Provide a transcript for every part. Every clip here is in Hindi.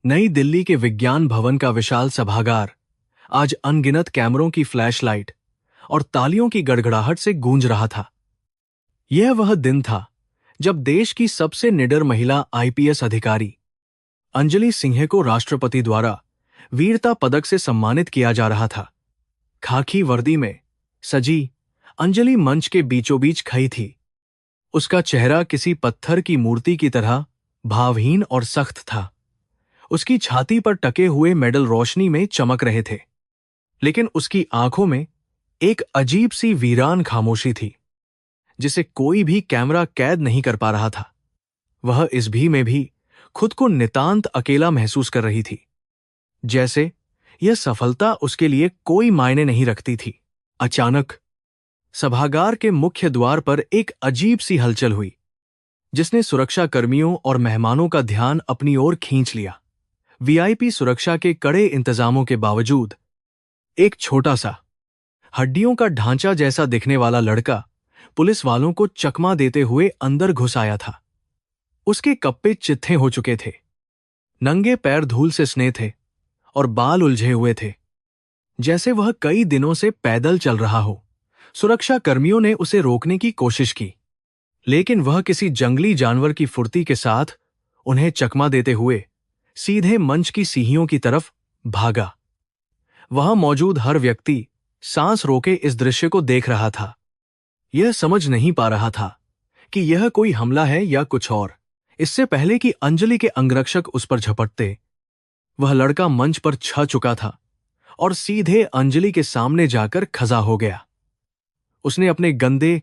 नई दिल्ली के विज्ञान भवन का विशाल सभागार आज अनगिनत कैमरों की फ्लैशलाइट और तालियों की गड़गड़ाहट से गूंज रहा था। यह वह दिन था जब देश की सबसे निडर महिला आईपीएस अधिकारी अंजलि सिंह को राष्ट्रपति द्वारा वीरता पदक से सम्मानित किया जा रहा था। खाकी वर्दी में सजी अंजलि मंच के बीचों बीच खड़ी थी। उसका चेहरा किसी पत्थर की मूर्ति की तरह भावहीन और सख्त था। उसकी छाती पर टके हुए मेडल रोशनी में चमक रहे थे, लेकिन उसकी आंखों में एक अजीब सी वीरान खामोशी थी जिसे कोई भी कैमरा कैद नहीं कर पा रहा था। वह इस भी में भी खुद को नितांत अकेला महसूस कर रही थी, जैसे यह सफलता उसके लिए कोई मायने नहीं रखती थी। अचानक सभागार के मुख्य द्वार पर एक अजीब सी हलचल हुई, जिसने सुरक्षा कर्मियों और मेहमानों का ध्यान अपनी ओर खींच लिया। वीआईपी सुरक्षा के कड़े इंतजामों के बावजूद एक छोटा सा हड्डियों का ढांचा जैसा दिखने वाला लड़का पुलिस वालों को चकमा देते हुए अंदर घुस आया था। उसके कप्पे चित्थे हो चुके थे, नंगे पैर धूल से सने थे और बाल उलझे हुए थे, जैसे वह कई दिनों से पैदल चल रहा हो। सुरक्षा कर्मियों ने उसे रोकने की कोशिश की, लेकिन वह किसी जंगली जानवर की फुर्ती के साथ उन्हें चकमा देते हुए सीधे मंच की सीढ़ियों की तरफ भागा। वहां मौजूद हर व्यक्ति सांस रोके इस दृश्य को देख रहा था। यह समझ नहीं पा रहा था कि यह कोई हमला है या कुछ और। इससे पहले कि अंजलि के अंगरक्षक उस पर झपटते, वह लड़का मंच पर छा चुका था और सीधे अंजलि के सामने जाकर खड़ा हो गया। उसने अपने गंदे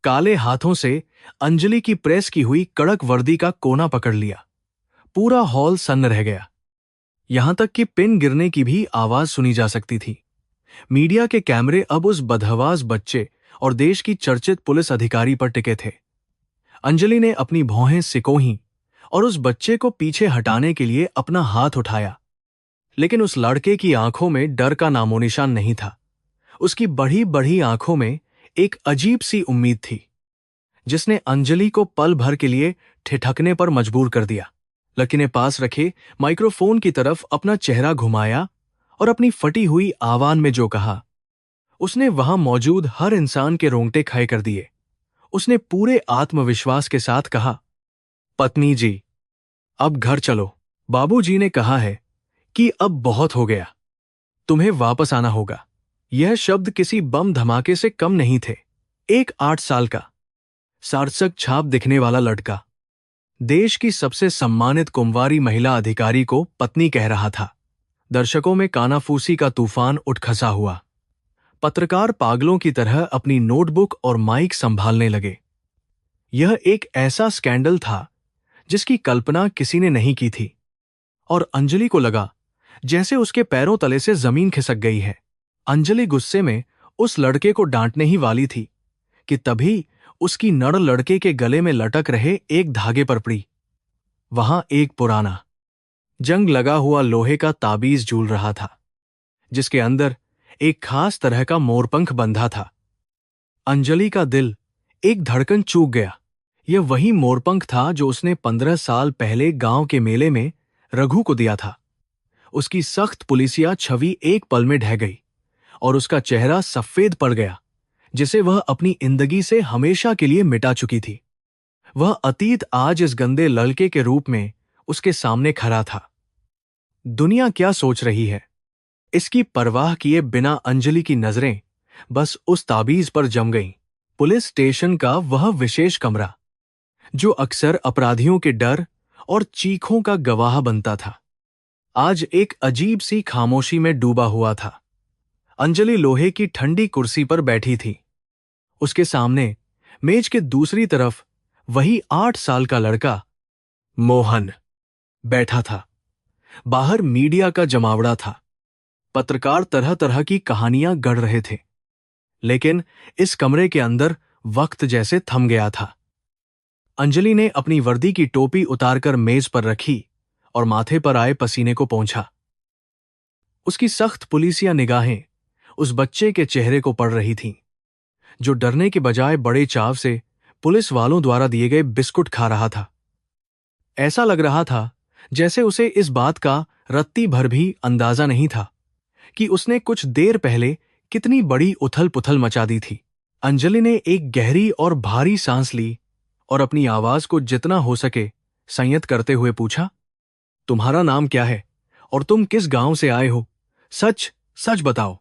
काले हाथों से अंजलि की प्रेस की हुई कड़क वर्दी का कोना पकड़ लिया। पूरा हॉल सन्न रह गया, यहां तक कि पिन गिरने की भी आवाज सुनी जा सकती थी। मीडिया के कैमरे अब उस बदहवास बच्चे और देश की चर्चित पुलिस अधिकारी पर टिके थे। अंजलि ने अपनी भौहें सिकोही और उस बच्चे को पीछे हटाने के लिए अपना हाथ उठाया, लेकिन उस लड़के की आंखों में डर का नामोनिशान नहीं था। उसकी बड़ी बड़ी आंखों में एक अजीब सी उम्मीद थी, जिसने अंजलि को पल भर के लिए ठिठकने पर मजबूर कर दिया। लकी ने पास रखे माइक्रोफोन की तरफ अपना चेहरा घुमाया और अपनी फटी हुई आवाज में जो कहा, उसने वहां मौजूद हर इंसान के रोंगटे खड़े कर दिए। उसने पूरे आत्मविश्वास के साथ कहा, पत्नी जी, अब घर चलो। बाबूजी ने कहा है कि अब बहुत हो गया, तुम्हें वापस आना होगा। यह शब्द किसी बम धमाके से कम नहीं थे। एक 8 साल का सार्थक छाप दिखने वाला लड़का देश की सबसे सम्मानित कुंवारी महिला अधिकारी को पत्नी कह रहा था। दर्शकों में कानाफूसी का तूफान उठ खसा हुआ। पत्रकार पागलों की तरह अपनी नोटबुक और माइक संभालने लगे। यह एक ऐसा स्कैंडल था जिसकी कल्पना किसी ने नहीं की थी, और अंजलि को लगा जैसे उसके पैरों तले से जमीन खिसक गई है। अंजलि गुस्से में उस लड़के को डांटने ही वाली थी कि तभी उसकी नड़ लड़के के गले में लटक रहे एक धागे पर पड़ी। वहां एक पुराना जंग लगा हुआ लोहे का ताबीज झूल रहा था, जिसके अंदर एक खास तरह का मोरपंख बंधा था। अंजलि का दिल एक धड़कन चूक गया। यह वही मोरपंख था जो उसने 15 साल पहले गांव के मेले में रघु को दिया था। उसकी सख्त पुलिसिया छवि एक पल में ढह गई और उसका चेहरा सफेद पड़ गया, जिसे वह अपनी जिंदगी से हमेशा के लिए मिटा चुकी थी। वह अतीत आज इस गंदे लड़के के रूप में उसके सामने खड़ा था। दुनिया क्या सोच रही है, इसकी परवाह किए बिना अंजलि की नजरें बस उस ताबीज पर जम गईं। पुलिस स्टेशन का वह विशेष कमरा, जो अक्सर अपराधियों के डर और चीखों का गवाह बनता था, आज एक अजीब सी खामोशी में डूबा हुआ था। अंजलि लोहे की ठंडी कुर्सी पर बैठी थी। उसके सामने मेज के दूसरी तरफ वही 8 साल का लड़का मोहन बैठा था। बाहर मीडिया का जमावड़ा था। पत्रकार तरह तरह की कहानियां गढ़ रहे थे, लेकिन इस कमरे के अंदर वक्त जैसे थम गया था। अंजलि ने अपनी वर्दी की टोपी उतारकर मेज पर रखी और माथे पर आए पसीने को पोंछा। उसकी सख्त पुलिसिया निगाहें उस बच्चे के चेहरे को पड़ रही थीं, जो डरने के बजाय बड़े चाव से पुलिस वालों द्वारा दिए गए बिस्कुट खा रहा था। ऐसा लग रहा था जैसे उसे इस बात का रत्ती भर भी अंदाजा नहीं था कि उसने कुछ देर पहले कितनी बड़ी उथल पुथल मचा दी थी। अंजलि ने एक गहरी और भारी सांस ली और अपनी आवाज को जितना हो सके संयत करते हुए पूछा, तुम्हारा नाम क्या है और तुम किस गांव से आए हो? सच सच बताओ।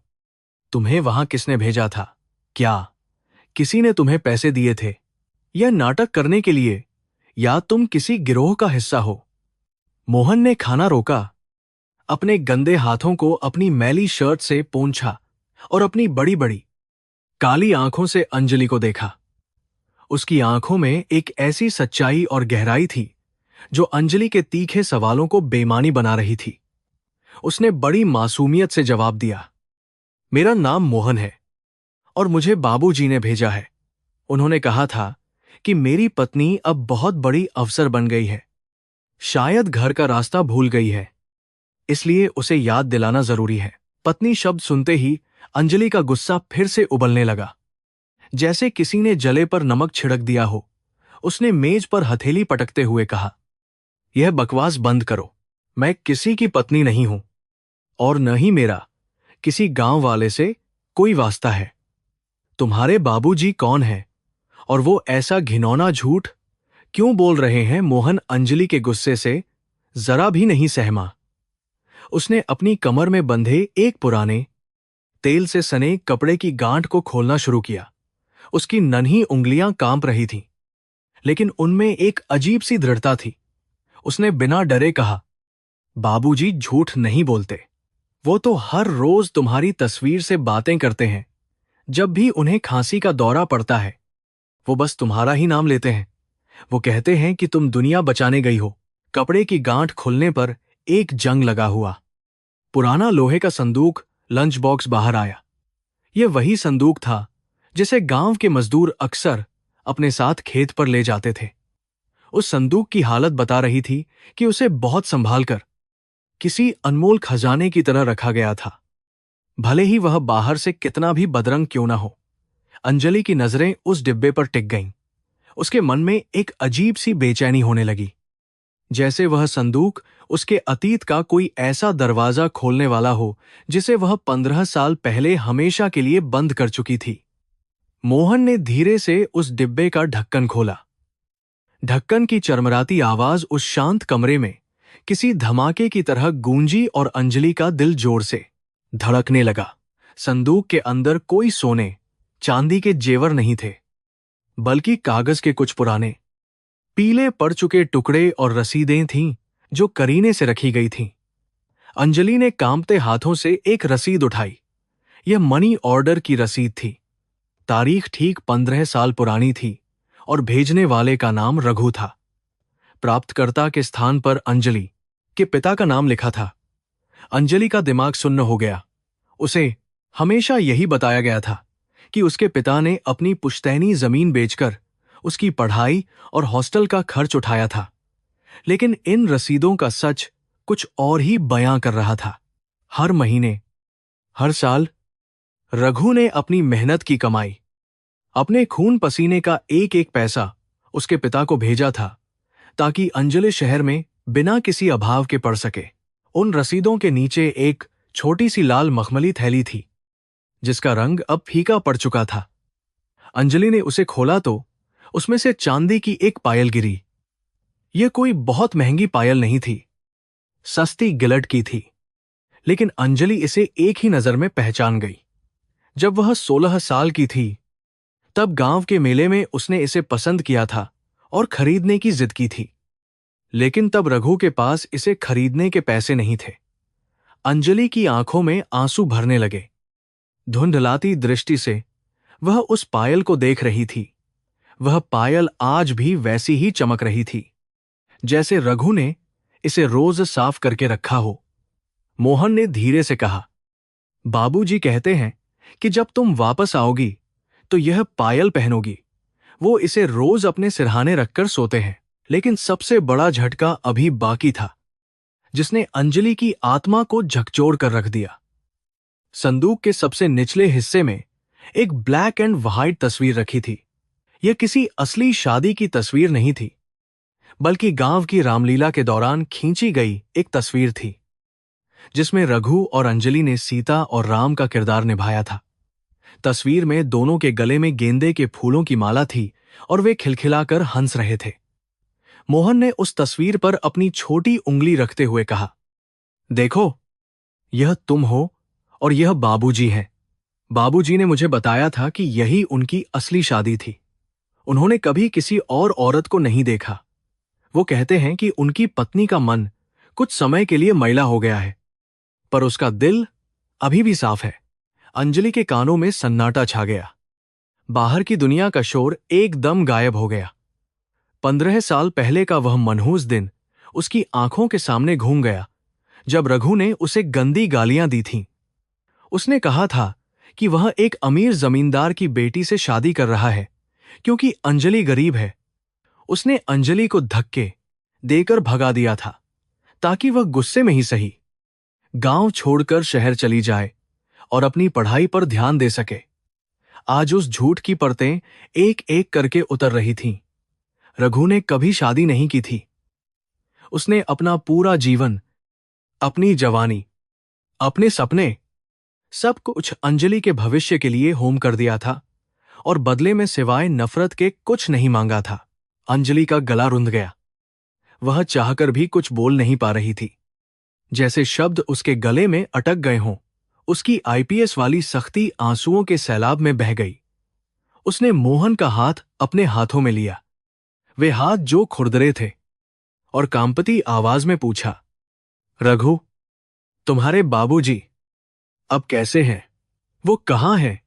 तुम्हें वहां किसने भेजा था? क्या किसी ने तुम्हें पैसे दिए थे? यह नाटक करने के लिए, या तुम किसी गिरोह का हिस्सा हो? मोहन ने खाना रोका, अपने गंदे हाथों को अपनी मैली शर्ट से पोंछा और अपनी बड़ी बड़ी काली आंखों से अंजलि को देखा। उसकी आंखों में एक ऐसी सच्चाई और गहराई थी जो अंजलि के तीखे सवालों को बेमानी बना रही थी। उसने बड़ी मासूमियत से जवाब दिया, मेरा नाम मोहन है और मुझे बाबूजी ने भेजा है। उन्होंने कहा था कि मेरी पत्नी अब बहुत बड़ी अफसर बन गई है, शायद घर का रास्ता भूल गई है, इसलिए उसे याद दिलाना जरूरी है। पत्नी शब्द सुनते ही अंजलि का गुस्सा फिर से उबलने लगा, जैसे किसी ने जले पर नमक छिड़क दिया हो। उसने मेज पर हथेली पटकते हुए कहा, यह बकवास बंद करो। मैं किसी की पत्नी नहीं हूं और न ही मेरा किसी गांव वाले से कोई वास्ता है। तुम्हारे बाबूजी कौन है और वो ऐसा घिनौना झूठ क्यों बोल रहे हैं? मोहन अंजलि के गुस्से से जरा भी नहीं सहमा। उसने अपनी कमर में बंधे एक पुराने तेल से सने कपड़े की गांठ को खोलना शुरू किया। उसकी नन्ही उंगलियां कांप रही थीं, लेकिन उनमें एक अजीब सी दृढ़ता थी। उसने बिना डरे कहा, बाबूजी झूठ नहीं बोलते। वो तो हर रोज तुम्हारी तस्वीर से बातें करते हैं। जब भी उन्हें खांसी का दौरा पड़ता है, वो बस तुम्हारा ही नाम लेते हैं। वो कहते हैं कि तुम दुनिया बचाने गई हो। कपड़े की गांठ खुलने पर एक जंग लगा हुआ पुराना लोहे का संदूक लंच बॉक्स बाहर आया। यह वही संदूक था जिसे गांव के मजदूर अक्सर अपने साथ खेत पर ले जाते थे। उस संदूक की हालत बता रही थी कि उसे बहुत संभाल कर किसी अनमोल खजाने की तरह रखा गया था, भले ही वह बाहर से कितना भी बदरंग क्यों ना हो। अंजलि की नजरें उस डिब्बे पर टिक गईं। उसके मन में एक अजीब सी बेचैनी होने लगी, जैसे वह संदूक उसके अतीत का कोई ऐसा दरवाजा खोलने वाला हो जिसे वह 15 साल पहले हमेशा के लिए बंद कर चुकी थी। मोहन ने धीरे से उस डिब्बे का ढक्कन खोला। ढक्कन की चरमराती आवाज उस शांत कमरे में किसी धमाके की तरह गूंजी और अंजलि का दिल जोर से धड़कने लगा। संदूक के अंदर कोई सोने चांदी के जेवर नहीं थे, बल्कि कागज के कुछ पुराने पीले पड़ चुके टुकड़े और रसीदें थीं जो करीने से रखी गई थीं। अंजलि ने कांपते हाथों से एक रसीद उठाई। यह मनी ऑर्डर की रसीद थी। तारीख ठीक 15 साल पुरानी थी और भेजने वाले का नाम रघु था। प्राप्तकर्ता के स्थान पर अंजलि के पिता का नाम लिखा था। अंजलि का दिमाग सुन्न हो गया। उसे हमेशा यही बताया गया था कि उसके पिता ने अपनी पुश्तैनी जमीन बेचकर उसकी पढ़ाई और हॉस्टल का खर्च उठाया था, लेकिन इन रसीदों का सच कुछ और ही बयां कर रहा था। हर महीने, हर साल रघु ने अपनी मेहनत की कमाई, अपने खून पसीने का एक एक पैसा उसके पिता को भेजा था, ताकि अंजलि शहर में बिना किसी अभाव के पढ़ सके। उन रसीदों के नीचे एक छोटी सी लाल मखमली थैली थी, जिसका रंग अब फीका पड़ चुका था। अंजलि ने उसे खोला तो उसमें से चांदी की एक पायल गिरी। यह कोई बहुत महंगी पायल नहीं थी, सस्ती गिलट की थी, लेकिन अंजलि इसे एक ही नजर में पहचान गई। जब वह 16 साल की थी, तब गांव के मेले में उसने इसे पसंद किया था और खरीदने की जिद की थी, लेकिन तब रघु के पास इसे खरीदने के पैसे नहीं थे। अंजलि की आंखों में आंसू भरने लगे। धुंधलाती दृष्टि से वह उस पायल को देख रही थी। वह पायल आज भी वैसी ही चमक रही थी, जैसे रघु ने इसे रोज साफ करके रखा हो। मोहन ने धीरे से कहा, बाबूजी कहते हैं कि जब तुम वापस आओगी तो यह पायल पहनोगी। वो इसे रोज अपने सिरहाने रखकर सोते हैं। लेकिन सबसे बड़ा झटका अभी बाकी था, जिसने अंजलि की आत्मा को झकझोर कर रख दिया। संदूक के सबसे निचले हिस्से में एक ब्लैक एंड व्हाइट तस्वीर रखी थी। यह किसी असली शादी की तस्वीर नहीं थी, बल्कि गांव की रामलीला के दौरान खींची गई एक तस्वीर थी, जिसमें रघु और अंजलि ने सीता और राम का किरदार निभाया था। तस्वीर में दोनों के गले में गेंदे के फूलों की माला थी और वे खिलखिलाकर हंस रहे थे। मोहन ने उस तस्वीर पर अपनी छोटी उंगली रखते हुए कहा, देखो, यह तुम हो और यह बाबूजी हैं। बाबूजी ने मुझे बताया था कि यही उनकी असली शादी थी। उन्होंने कभी किसी और औरत को नहीं देखा। वो कहते हैं कि उनकी पत्नी का मन कुछ समय के लिए मैला हो गया है, पर उसका दिल अभी भी साफ है। अंजलि के कानों में सन्नाटा छा गया। बाहर की दुनिया का शोर एकदम गायब हो गया। 15 साल पहले का वह मनहूस दिन उसकी आंखों के सामने घूम गया, जब रघु ने उसे गंदी गालियां दी थीं। उसने कहा था कि वह एक अमीर जमींदार की बेटी से शादी कर रहा है क्योंकि अंजलि गरीब है। उसने अंजलि को धक्के देकर भगा दिया था ताकि वह गुस्से में ही सही गांव छोड़कर शहर चली जाए और अपनी पढ़ाई पर ध्यान दे सके। आज उस झूठ की परतें एक एक करके उतर रही थीं। रघु ने कभी शादी नहीं की थी। उसने अपना पूरा जीवन, अपनी जवानी, अपने सपने, सब कुछ अंजलि के भविष्य के लिए होम कर दिया था और बदले में सिवाय नफरत के कुछ नहीं मांगा था। अंजलि का गला रुंध गया। वह चाहकर भी कुछ बोल नहीं पा रही थी। जैसे शब्द उसके गले में अटक गए हों। उसकी आईपीएस वाली सख्ती आंसुओं के सैलाब में बह गई। उसने मोहन का हाथ अपने हाथों में लिया, वे हाथ जो खुरदरे थे, और कांपती आवाज में पूछा, रघु, तुम्हारे बाबूजी अब कैसे हैं? वो कहाँ हैं?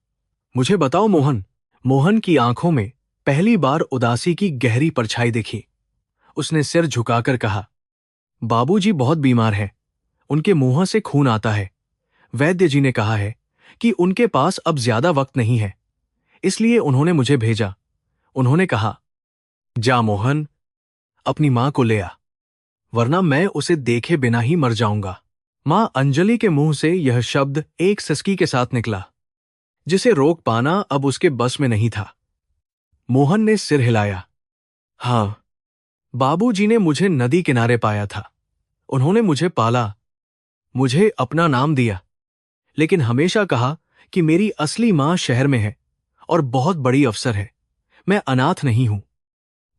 मुझे बताओ मोहन। मोहन की आंखों में पहली बार उदासी की गहरी परछाई दिखी। उसने सिर झुकाकर कहा, बाबूजी बहुत बीमार हैं। उनके मुंह से खून आता है। वैद्य जी ने कहा है कि उनके पास अब ज्यादा वक्त नहीं है, इसलिए उन्होंने मुझे भेजा। उन्होंने कहा, जा मोहन, अपनी मां को ले आ, वरना मैं उसे देखे बिना ही मर जाऊंगा। मां अंजलि के मुंह से यह शब्द एक सिसकी के साथ निकला, जिसे रोक पाना अब उसके बस में नहीं था। मोहन ने सिर हिलाया। हां, बाबूजी ने मुझे नदी किनारे पाया था। उन्होंने मुझे पाला, मुझे अपना नाम दिया, लेकिन हमेशा कहा कि मेरी असली मां शहर में है और बहुत बड़ी अफसर है। मैं अनाथ नहीं हूं।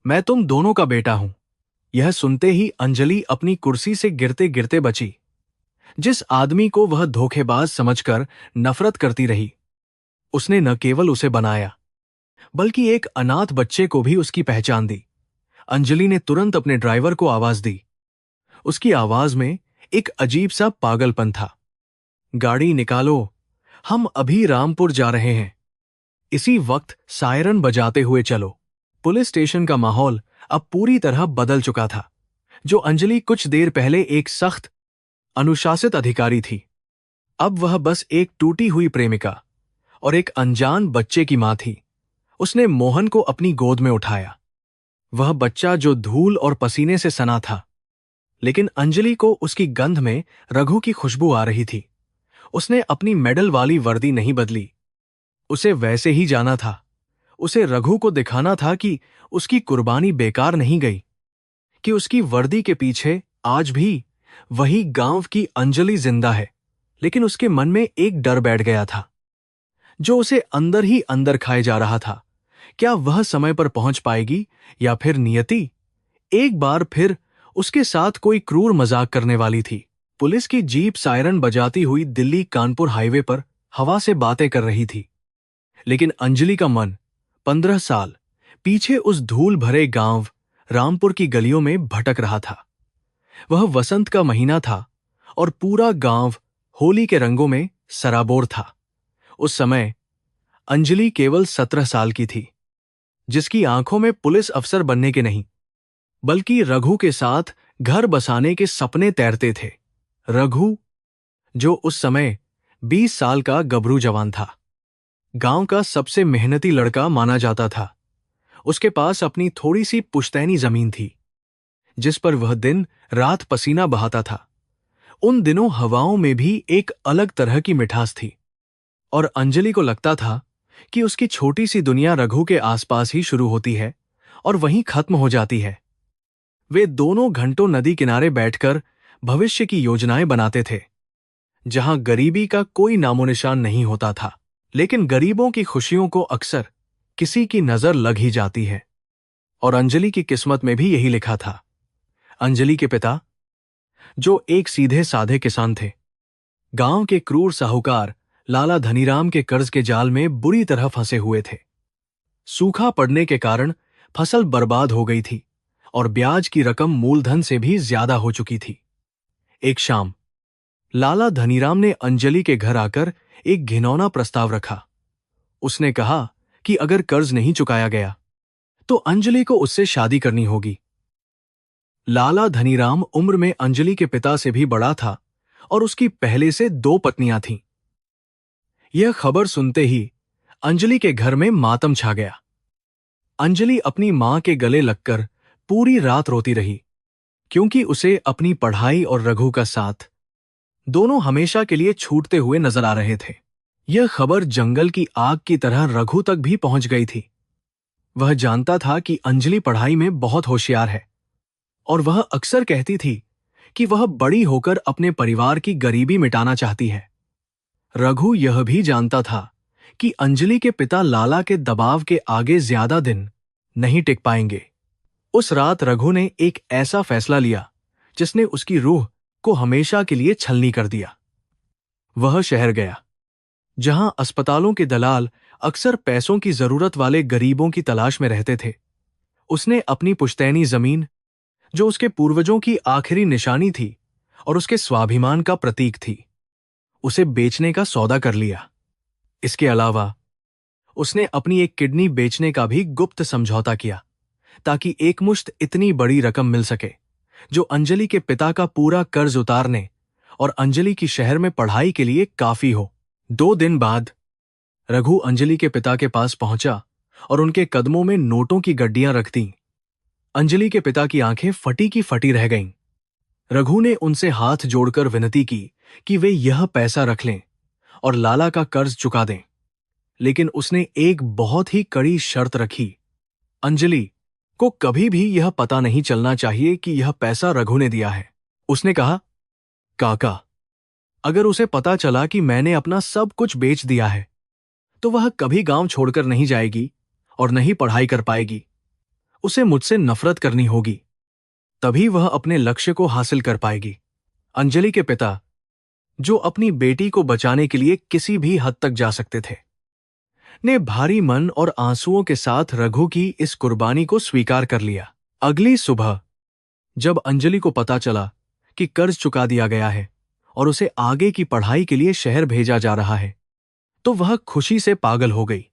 मैं तुम दोनों का बेटा हूं। यह सुनते ही अंजलि अपनी कुर्सी से गिरते गिरते बची। जिस आदमी को वह धोखेबाज समझकर नफरत करती रही, उसने न केवल उसे बनाया, बल्कि एक अनाथ बच्चे को भी उसकी पहचान दी। अंजलि ने तुरंत अपने ड्राइवर को आवाज दी। उसकी आवाज में एक अजीब सा पागलपन था। गाड़ी निकालो, हम अभी रामपुर जा रहे हैं। इसी वक्त सायरन बजाते हुए चलो। पुलिस स्टेशन का माहौल अब पूरी तरह बदल चुका था। जो अंजलि कुछ देर पहले एक सख्त, अनुशासित अधिकारी थी, अब वह बस एक टूटी हुई प्रेमिका और एक अनजान बच्चे की मां थी। उसने मोहन को अपनी गोद में उठाया। वह बच्चा जो धूल और पसीने से सना था, लेकिन अंजलि को उसकी गंध में रघु की खुशबू आ रही थी। उसने अपनी मेडल वाली वर्दी नहीं बदली। उसे वैसे ही जाना था। उसे रघु को दिखाना था कि उसकी कुर्बानी बेकार नहीं गई, कि उसकी वर्दी के पीछे आज भी वही गांव की अंजलि जिंदा है। लेकिन उसके मन में एक डर बैठ गया था, जो उसे अंदर ही अंदर खाए जा रहा था। क्या वह समय पर पहुंच पाएगी, या फिर नियति एक बार फिर उसके साथ कोई क्रूर मजाक करने वाली थी? पुलिस की जीप सायरन बजाती हुई दिल्ली कानपुर हाईवे पर हवा से बातें कर रही थी, लेकिन अंजलि का मन 15 साल पीछे उस धूल भरे गांव रामपुर की गलियों में भटक रहा था। वह वसंत का महीना था और पूरा गांव होली के रंगों में सराबोर था। उस समय अंजलि केवल 17 साल की थी, जिसकी आंखों में पुलिस अफसर बनने के नहीं, बल्कि रघु के साथ घर बसाने के सपने तैरते थे। रघु, जो उस समय 20 साल का गबरू जवान था, गांव का सबसे मेहनती लड़का माना जाता था। उसके पास अपनी थोड़ी सी पुश्तैनी जमीन थी, जिस पर वह दिन रात पसीना बहाता था। उन दिनों हवाओं में भी एक अलग तरह की मिठास थी, और अंजलि को लगता था कि उसकी छोटी सी दुनिया रघु के आसपास ही शुरू होती है और वहीं खत्म हो जाती है। वे दोनों घंटों नदी किनारे बैठकर भविष्य की योजनाएं बनाते थे, जहां गरीबी का कोई नामोनिशान नहीं होता था। लेकिन गरीबों की खुशियों को अक्सर किसी की नजर लग ही जाती है, और अंजलि की किस्मत में भी यही लिखा था। अंजलि के पिता, जो एक सीधे साधे किसान थे, गांव के क्रूर साहूकार लाला धनीराम के कर्ज के जाल में बुरी तरह फंसे हुए थे। सूखा पड़ने के कारण फसल बर्बाद हो गई थी और ब्याज की रकम मूलधन से भी ज्यादा हो चुकी थी। एक शाम लाला धनीराम ने अंजलि के घर आकर एक घिनौना प्रस्ताव रखा। उसने कहा कि अगर कर्ज नहीं चुकाया गया तो अंजलि को उससे शादी करनी होगी। लाला धनीराम उम्र में अंजलि के पिता से भी बड़ा था और उसकी पहले से 2 पत्नियां थीं। यह खबर सुनते ही अंजलि के घर में मातम छा गया। अंजलि अपनी मां के गले लगकर पूरी रात रोती रही, क्योंकि उसे अपनी पढ़ाई और रघु का साथ दोनों हमेशा के लिए छूटते हुए नजर आ रहे थे। यह खबर जंगल की आग की तरह रघु तक भी पहुंच गई थी। वह जानता था कि अंजलि पढ़ाई में बहुत होशियार है और वह अक्सर कहती थी कि वह बड़ी होकर अपने परिवार की गरीबी मिटाना चाहती है। रघु यह भी जानता था कि अंजलि के पिता लाला के दबाव के आगे ज्यादा दिन नहीं टिक पाएंगे। उस रात रघु ने एक ऐसा फैसला लिया जिसने उसकी रूह को हमेशा के लिए छलनी कर दिया। वह शहर गया, जहां अस्पतालों के दलाल अक्सर पैसों की जरूरत वाले गरीबों की तलाश में रहते थे। उसने अपनी पुश्तैनी जमीन, जो उसके पूर्वजों की आखिरी निशानी थी और उसके स्वाभिमान का प्रतीक थी, उसे बेचने का सौदा कर लिया। इसके अलावा उसने अपनी एक किडनी बेचने का भी गुप्त समझौता किया, ताकि एकमुश्त इतनी बड़ी रकम मिल सके जो अंजलि के पिता का पूरा कर्ज उतारने और अंजलि की शहर में पढ़ाई के लिए काफी हो। 2 दिन बाद रघु अंजलि के पिता के पास पहुंचा और उनके कदमों में नोटों की गड्डियां रख दी। अंजलि के पिता की आंखें फटी की फटी रह गईं। रघु ने उनसे हाथ जोड़कर विनती की कि वे यह पैसा रख लें और लाला का कर्ज चुका दें। लेकिन उसने एक बहुत ही कड़ी शर्त रखी। अंजलि को कभी भी यह पता नहीं चलना चाहिए कि यह पैसा रघु ने दिया है। उसने कहा, काका, अगर उसे पता चला कि मैंने अपना सब कुछ बेच दिया है तो वह कभी गांव छोड़कर नहीं जाएगी और नहीं पढ़ाई कर पाएगी। उसे मुझसे नफरत करनी होगी, तभी वह अपने लक्ष्य को हासिल कर पाएगी। अंजलि के पिता, जो अपनी बेटी को बचाने के लिए किसी भी हद तक जा सकते थे, ने भारी मन और आंसुओं के साथ रघु की इस कुर्बानी को स्वीकार कर लिया। अगली सुबह जब अंजलि को पता चला कि कर्ज चुका दिया गया है और उसे आगे की पढ़ाई के लिए शहर भेजा जा रहा है, तो वह खुशी से पागल हो गई।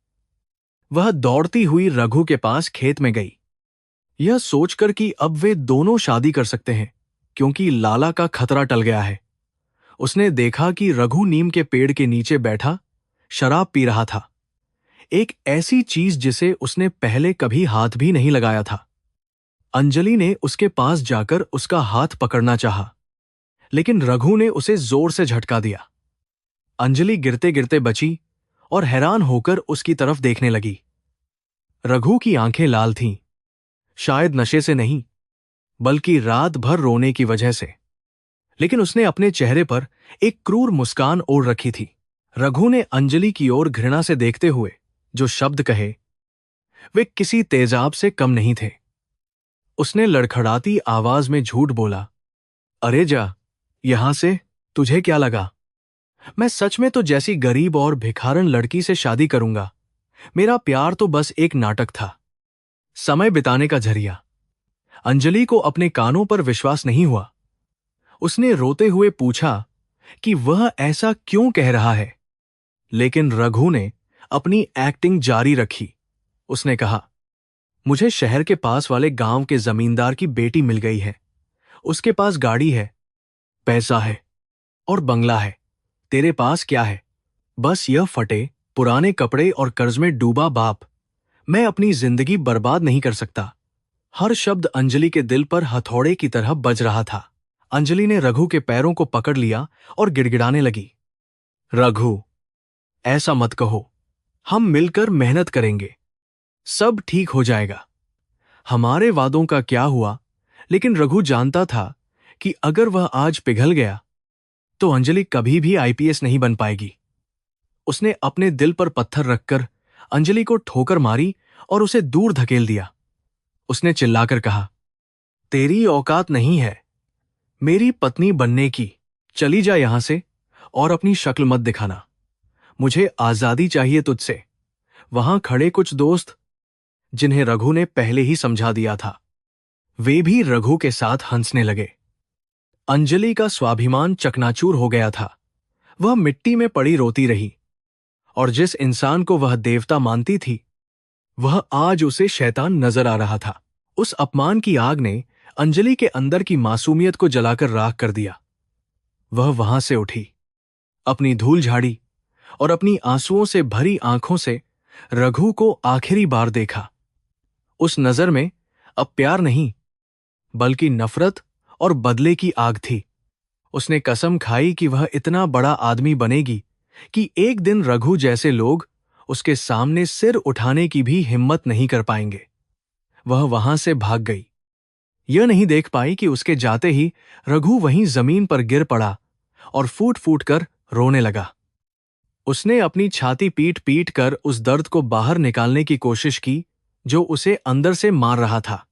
वह दौड़ती हुई रघु के पास खेत में गई, यह सोचकर कि अब वे दोनों शादी कर सकते हैं, क्योंकि लाला का खतरा टल गया है। उसने देखा कि रघु नीम के पेड़ के नीचे बैठा शराब पी रहा था, एक ऐसी चीज जिसे उसने पहले कभी हाथ भी नहीं लगाया था। अंजलि ने उसके पास जाकर उसका हाथ पकड़ना चाहा, लेकिन रघु ने उसे जोर से झटका दिया। अंजलि गिरते गिरते बची और हैरान होकर उसकी तरफ देखने लगी। रघु की आंखें लाल थीं, शायद नशे से नहीं, बल्कि रात भर रोने की वजह से। लेकिन उसने अपने चेहरे पर एक क्रूर मुस्कान ओढ़ रखी थी। रघु ने अंजलि की ओर घृणा से देखते हुए जो शब्द कहे, वे किसी तेजाब से कम नहीं थे। उसने लड़खड़ाती आवाज में झूठ बोला, अरे जा यहां से, तुझे क्या लगा? मैं सच में तो जैसी गरीब और भिखारन लड़की से शादी करूंगा। मेरा प्यार तो बस एक नाटक था, समय बिताने का जरिया। अंजलि को अपने कानों पर विश्वास नहीं हुआ। उसने रोते हुए पूछा कि वह ऐसा क्यों कह रहा है, लेकिन रघु ने अपनी एक्टिंग जारी रखी। उसने कहा, मुझे शहर के पास वाले गांव के जमींदार की बेटी मिल गई है। उसके पास गाड़ी है, पैसा है और बंगला है। तेरे पास क्या है? बस यह फटे पुराने कपड़े और कर्ज में डूबा बाप। मैं अपनी जिंदगी बर्बाद नहीं कर सकता। हर शब्द अंजलि के दिल पर हथौड़े की तरह बज रहा था। अंजलि ने रघु के पैरों को पकड़ लिया और गिड़गिड़ाने लगी, रघु, ऐसा मत कहो। हम मिलकर मेहनत करेंगे, सब ठीक हो जाएगा। हमारे वादों का क्या हुआ, लेकिन रघु जानता था कि अगर वह आज पिघल गया तो अंजलि कभी भी आईपीएस नहीं बन पाएगी। उसने अपने दिल पर पत्थर रखकर अंजलि को ठोकर मारी और उसे दूर धकेल दिया। उसने चिल्लाकर कहा, तेरी औकात नहीं है मेरी पत्नी बनने की, चली जा यहां से और अपनी शक्ल मत दिखाना। मुझे आजादी चाहिए तुझसे। वहां खड़े कुछ दोस्त, जिन्हें रघु ने पहले ही समझा दिया था, वे भी रघु के साथ हंसने लगे। अंजलि का स्वाभिमान चकनाचूर हो गया था। वह मिट्टी में पड़ी रोती रही, और जिस इंसान को वह देवता मानती थी वह आज उसे शैतान नजर आ रहा था। उस अपमान की आग ने अंजलि के अंदर की मासूमियत को जलाकर राख कर दिया। वह वहां से उठी, अपनी धूल झाड़ी और अपनी आंसुओं से भरी आंखों से रघु को आखिरी बार देखा। उस नजर में अब प्यार नहीं बल्कि नफरत और बदले की आग थी। उसने कसम खाई कि वह इतना बड़ा आदमी बनेगी कि एक दिन रघु जैसे लोग उसके सामने सिर उठाने की भी हिम्मत नहीं कर पाएंगे। वह वहां से भाग गई। यह नहीं देख पाई कि उसके जाते ही रघु वहीं जमीन पर गिर पड़ा और फूट फूट कर रोने लगा। उसने अपनी छाती पीट पीट कर उस दर्द को बाहर निकालने की कोशिश की जो उसे अंदर से मार रहा था।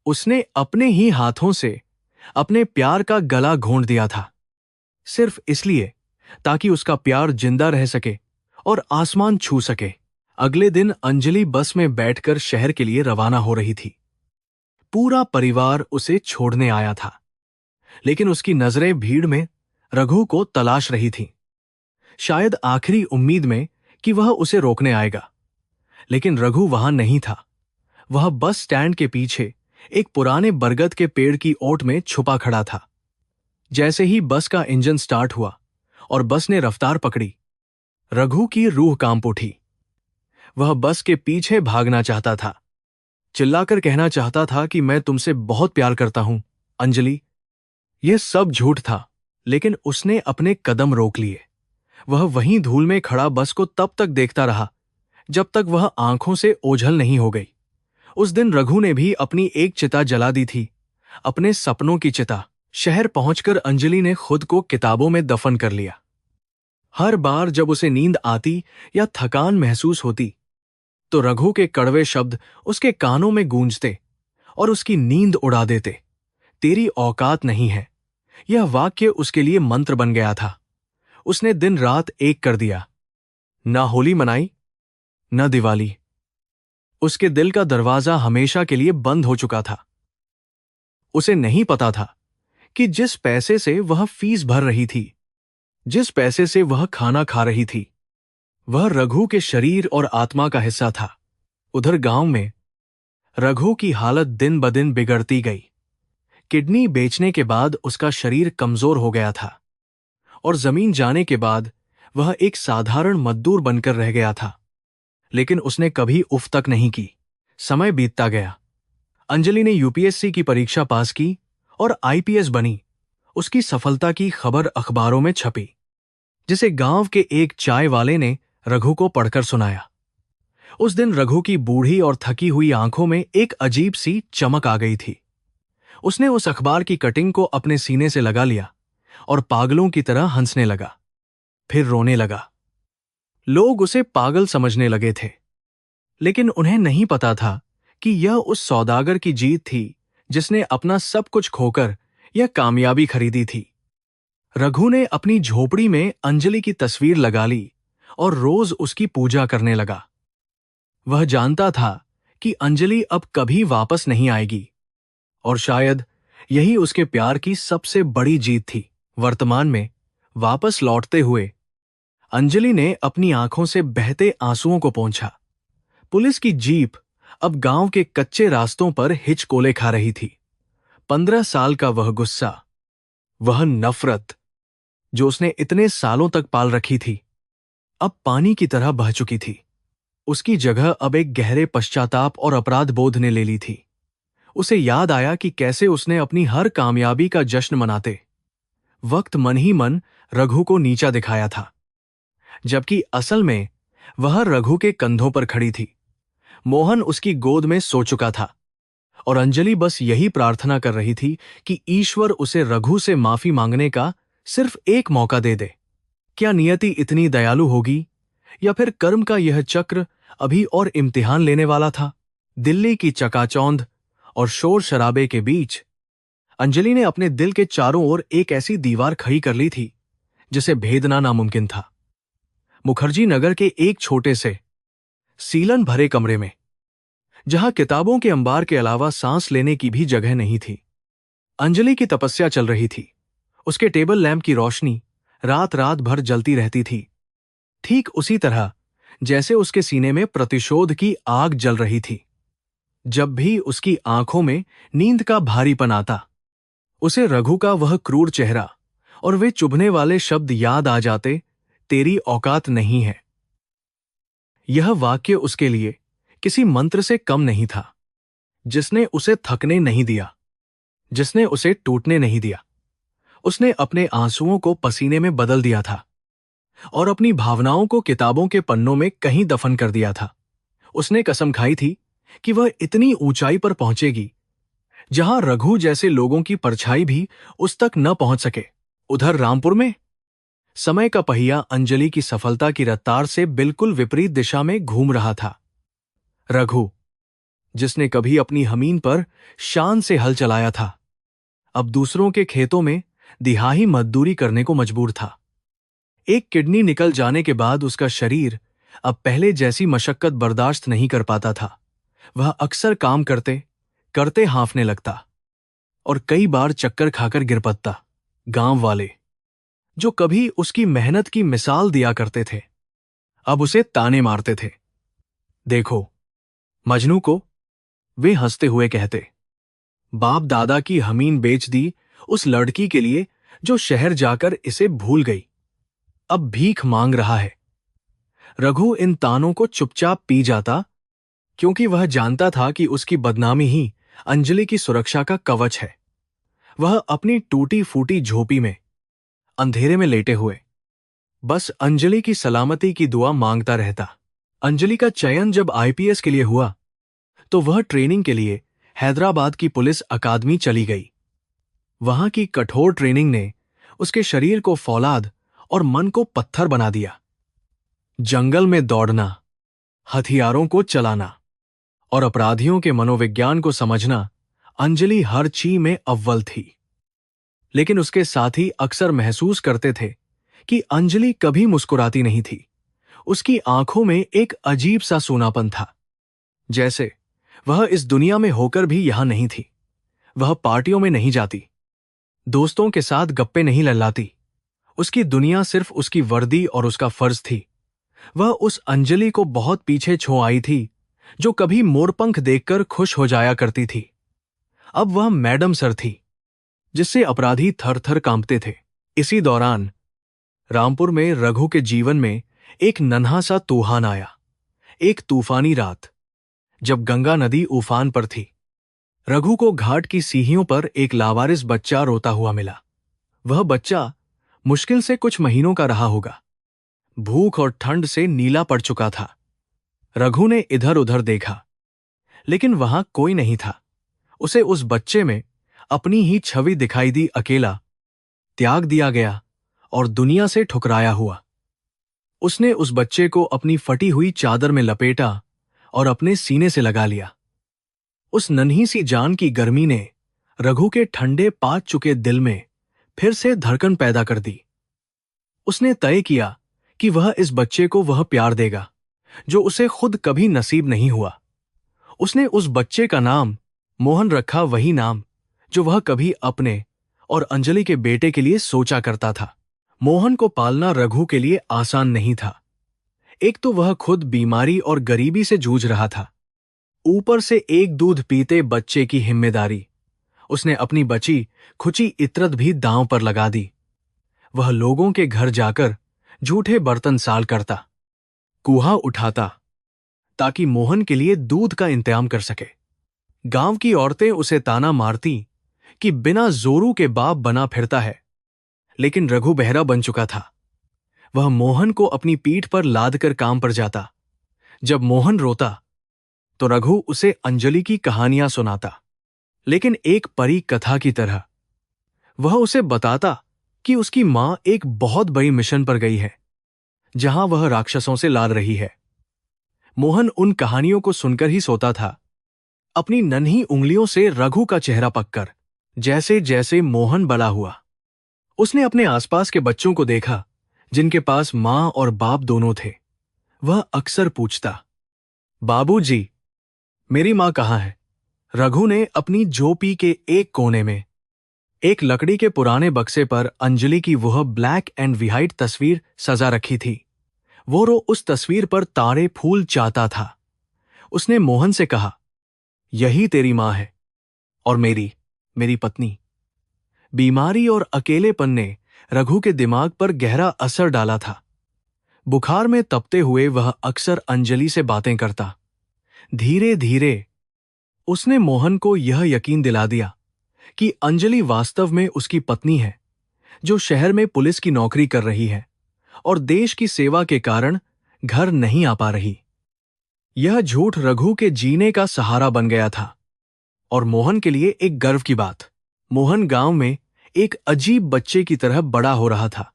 उसने अपने ही हाथों से अपने प्यार का गला घोंट दिया था, सिर्फ इसलिए ताकि उसका प्यार जिंदा रह सके और आसमान छू सके। अगले दिन अंजलि बस में बैठकर शहर के लिए रवाना हो रही थी। पूरा परिवार उसे छोड़ने आया था, लेकिन उसकी नजरें भीड़ में रघु को तलाश रही थीं, शायद आखिरी उम्मीद में कि वह उसे रोकने आएगा। लेकिन रघु वहां नहीं था। वह बस स्टैंड के पीछे एक पुराने बरगद के पेड़ की ओट में छुपा खड़ा था। जैसे ही बस का इंजन स्टार्ट हुआ और बस ने रफ्तार पकड़ी, रघु की रूह कांप उठी। वह बस के पीछे भागना चाहता था, चिल्लाकर कहना चाहता था कि मैं तुमसे बहुत प्यार करता हूं अंजलि। यह सब झूठ था, लेकिन उसने अपने कदम रोक लिए। वह वहीं धूल में खड़ा बस को तब तक देखता रहा जब तक वह आंखों से ओझल नहीं हो गई। उस दिन रघु ने भी अपनी एक चिता जला दी थी, अपने सपनों की चिता। शहर पहुंचकर अंजलि ने खुद को किताबों में दफन कर लिया। हर बार जब उसे नींद आती या थकान महसूस होती तो रघु के कड़वे शब्द उसके कानों में गूंजते और उसकी नींद उड़ा देते। तेरी औकात नहीं है, यह वाक्य उसके लिए मंत्र बन गया था। उसने दिन रात एक कर दिया। न होली मनाई, न दिवाली। उसके दिल का दरवाजा हमेशा के लिए बंद हो चुका था। उसे नहीं पता था कि जिस पैसे से वह फीस भर रही थी, जिस पैसे से वह खाना खा रही थी, वह रघु के शरीर और आत्मा का हिस्सा था। उधर गांव में रघु की हालत दिन ब दिन बिगड़ती गई। किडनी बेचने के बाद उसका शरीर कमजोर हो गया था और जमीन जाने के बाद वह एक साधारण मजदूर बनकर रह गया था। लेकिन उसने कभी उफ तक नहीं की। समय बीतता गया। अंजलि ने यूपीएससी की परीक्षा पास की और आईपीएस बनी। उसकी सफलता की खबर अखबारों में छपी, जिसे गांव के एक चाय वाले ने रघु को पढ़कर सुनाया। उस दिन रघु की बूढ़ी और थकी हुई आंखों में एक अजीब सी चमक आ गई थी। उसने उस अखबार की कटिंग को अपने सीने से लगा लिया और पागलों की तरह हंसने लगा, फिर रोने लगा। लोग उसे पागल समझने लगे थे, लेकिन उन्हें नहीं पता था कि यह उस सौदागर की जीत थी जिसने अपना सब कुछ खोकर यह कामयाबी खरीदी थी। रघु ने अपनी झोपड़ी में अंजलि की तस्वीर लगा ली और रोज उसकी पूजा करने लगा। वह जानता था कि अंजलि अब कभी वापस नहीं आएगी, और शायद यही उसके प्यार की सबसे बड़ी जीत थी। वर्तमान में वापस लौटते हुए अंजलि ने अपनी आंखों से बहते आंसुओं को पोंछा। पुलिस की जीप अब गांव के कच्चे रास्तों पर हिचकोले खा रही थी। 15 साल का वह गुस्सा, वह नफरत जो उसने इतने सालों तक पाल रखी थी, अब पानी की तरह बह चुकी थी। उसकी जगह अब एक गहरे पश्चाताप और अपराध बोध ने ले ली थी। उसे याद आया कि कैसे उसने अपनी हर कामयाबी का जश्न मनाते वक्त मन ही मन रघु को नीचा दिखाया था, जबकि असल में वह रघु के कंधों पर खड़ी थी। मोहन उसकी गोद में सो चुका था और अंजलि बस यही प्रार्थना कर रही थी कि ईश्वर उसे रघु से माफी मांगने का सिर्फ एक मौका दे दे। क्या नियति इतनी दयालु होगी, या फिर कर्म का यह चक्र अभी और इम्तिहान लेने वाला था? दिल्ली की चकाचौंध और शोर शराबे के बीच अंजलि ने अपने दिल के चारों ओर एक ऐसी दीवार खड़ी कर ली थी जिसे भेदना नामुमकिन था। मुखर्जी नगर के एक छोटे से सीलन भरे कमरे में, जहां किताबों के अंबार के अलावा सांस लेने की भी जगह नहीं थी, अंजलि की तपस्या चल रही थी। उसके टेबल लैंप की रोशनी रात रात भर जलती रहती थी, ठीक उसी तरह जैसे उसके सीने में प्रतिशोध की आग जल रही थी। जब भी उसकी आंखों में नींद का भारीपन आता, उसे रघु का वह क्रूर चेहरा और वे चुभने वाले शब्द याद आ जाते, तेरी औकात नहीं है। यह वाक्य उसके लिए किसी मंत्र से कम नहीं था, जिसने उसे थकने नहीं दिया, जिसने उसे टूटने नहीं दिया। उसने अपने आंसुओं को पसीने में बदल दिया था और अपनी भावनाओं को किताबों के पन्नों में कहीं दफन कर दिया था। उसने कसम खाई थी कि वह इतनी ऊंचाई पर पहुंचेगी जहां रघु जैसे लोगों की परछाई भी उस तक न पहुंच सके। उधर रामपुर में समय का पहिया अंजलि की सफलता की रफ्तार से बिल्कुल विपरीत दिशा में घूम रहा था। रघु, जिसने कभी अपनी हमीन पर शान से हल चलाया था, अब दूसरों के खेतों में दिहाही मजदूरी करने को मजबूर था। एक किडनी निकल जाने के बाद उसका शरीर अब पहले जैसी मशक्कत बर्दाश्त नहीं कर पाता था। वह अक्सर काम करते करते हांफने लगता और कई बार चक्कर खाकर गिर पड़ता। गांव वाले, जो कभी उसकी मेहनत की मिसाल दिया करते थे, अब उसे ताने मारते थे। देखो मजनू को, वे हंसते हुए कहते। बाप दादा की हमीन बेच दी उस लड़की के लिए जो शहर जाकर इसे भूल गई, अब भीख मांग रहा है। रघु इन तानों को चुपचाप पी जाता, क्योंकि वह जानता था कि उसकी बदनामी ही अंजलि की सुरक्षा का कवच है। वह अपनी टूटी फूटी झोपड़ी में अंधेरे में लेटे हुए बस अंजलि की सलामती की दुआ मांगता रहता। अंजलि का चयन जब आईपीएस के लिए हुआ तो वह ट्रेनिंग के लिए हैदराबाद की पुलिस अकादमी चली गई। वहां की कठोर ट्रेनिंग ने उसके शरीर को फौलाद और मन को पत्थर बना दिया। जंगल में दौड़ना, हथियारों को चलाना और अपराधियों के मनोविज्ञान को समझना अंजलि हर चीज में अव्वल थी। लेकिन उसके साथी अक्सर महसूस करते थे कि अंजलि कभी मुस्कुराती नहीं थी। उसकी आंखों में एक अजीब सा सूनापन था, जैसे वह इस दुनिया में होकर भी यहां नहीं थी। वह पार्टियों में नहीं जाती, दोस्तों के साथ गप्पे नहीं लल्लाती। उसकी दुनिया सिर्फ उसकी वर्दी और उसका फर्ज थी। वह उस अंजलि को बहुत पीछे छोड़ आई थी जो कभी मोरपंख देखकर खुश हो जाया करती थी। अब वह मैडम सर थी, जिससे अपराधी थर थर कांपते थे। इसी दौरान रामपुर में रघु के जीवन में एक नन्हा सा तूफान आया। एक तूफानी रात, जब गंगा नदी उफान पर थी, रघु को घाट की सीढ़ियों पर एक लावारिस बच्चा रोता हुआ मिला। वह बच्चा मुश्किल से कुछ महीनों का रहा होगा। भूख और ठंड से नीला पड़ चुका था। रघु ने इधर उधर देखा, लेकिन वहां कोई नहीं था। उसे उस बच्चे में अपनी ही छवि दिखाई दी, अकेला, त्याग दिया गया और दुनिया से ठुकराया हुआ। उसने उस बच्चे को अपनी फटी हुई चादर में लपेटा और अपने सीने से लगा लिया। उस नन्ही सी जान की गर्मी ने रघु के ठंडे पाक चुके दिल में फिर से धड़कन पैदा कर दी। उसने तय किया कि वह इस बच्चे को वह प्यार देगा जो उसे खुद कभी नसीब नहीं हुआ। उसने उस बच्चे का नाम मोहन रखा, वही नाम जो वह कभी अपने और अंजलि के बेटे के लिए सोचा करता था। मोहन को पालना रघु के लिए आसान नहीं था। एक तो वह खुद बीमारी और गरीबी से जूझ रहा था, ऊपर से एक दूध पीते बच्चे की जिम्मेदारी। उसने अपनी बची खुची इतरत भी दांव पर लगा दी। वह लोगों के घर जाकर झूठे बर्तन साल करता, कूहा उठाता, ताकि मोहन के लिए दूध का इंतजाम कर सके। गांव की औरतें उसे ताना मारती कि बिना जोरू के बाप बना फिरता है, लेकिन रघु बहरा बन चुका था। वह मोहन को अपनी पीठ पर लाद कर काम पर जाता। जब मोहन रोता तो रघु उसे अंजलि की कहानियां सुनाता। लेकिन एक परी कथा की तरह वह उसे बताता कि उसकी मां एक बहुत बड़ी मिशन पर गई है, जहां वह राक्षसों से लड़ रही है। मोहन उन कहानियों को सुनकर ही सोता था, अपनी नन्ही उंगलियों से रघु का चेहरा पककर। जैसे जैसे मोहन बड़ा हुआ, उसने अपने आसपास के बच्चों को देखा जिनके पास मां और बाप दोनों थे। वह अक्सर पूछता, बाबूजी, मेरी मां कहाँ है? रघु ने अपनी झोपड़ी के एक कोने में एक लकड़ी के पुराने बक्से पर अंजलि की वह ब्लैक एंड व्हाइट तस्वीर सजा रखी थी। वो उस तस्वीर पर तारे फूल चाहता था। उसने मोहन से कहा, यही तेरी मां है और मेरी पत्नी। बीमारी और अकेलेपन ने रघु के दिमाग पर गहरा असर डाला था। बुखार में तपते हुए वह अक्सर अंजलि से बातें करता। धीरे धीरे उसने मोहन को यह यकीन दिला दिया कि अंजलि वास्तव में उसकी पत्नी है, जो शहर में पुलिस की नौकरी कर रही है और देश की सेवा के कारण घर नहीं आ पा रही। यह झूठ रघु के जीने का सहारा बन गया था और मोहन के लिए एक गर्व की बात। मोहन गांव में एक अजीब बच्चे की तरह बड़ा हो रहा था।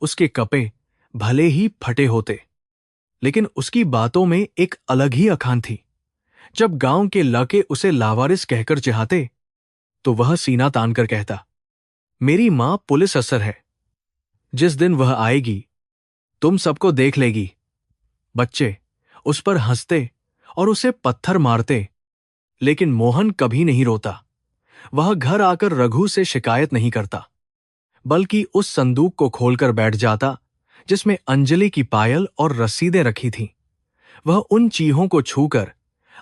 उसके कपड़े भले ही फटे होते, लेकिन उसकी बातों में एक अलग ही अखान थी। जब गांव के लड़के उसे लावारिस कहकर चिढ़ाते, तो वह सीना तानकर कहता, मेरी मां पुलिस अफसर है, जिस दिन वह आएगी तुम सबको देख लेगी। बच्चे उस पर हंसते और उसे पत्थर मारते, लेकिन मोहन कभी नहीं रोता। वह घर आकर रघु से शिकायत नहीं करता, बल्कि उस संदूक को खोलकर बैठ जाता जिसमें अंजलि की पायल और रसीदें रखी थीं। वह उन चीहों को छूकर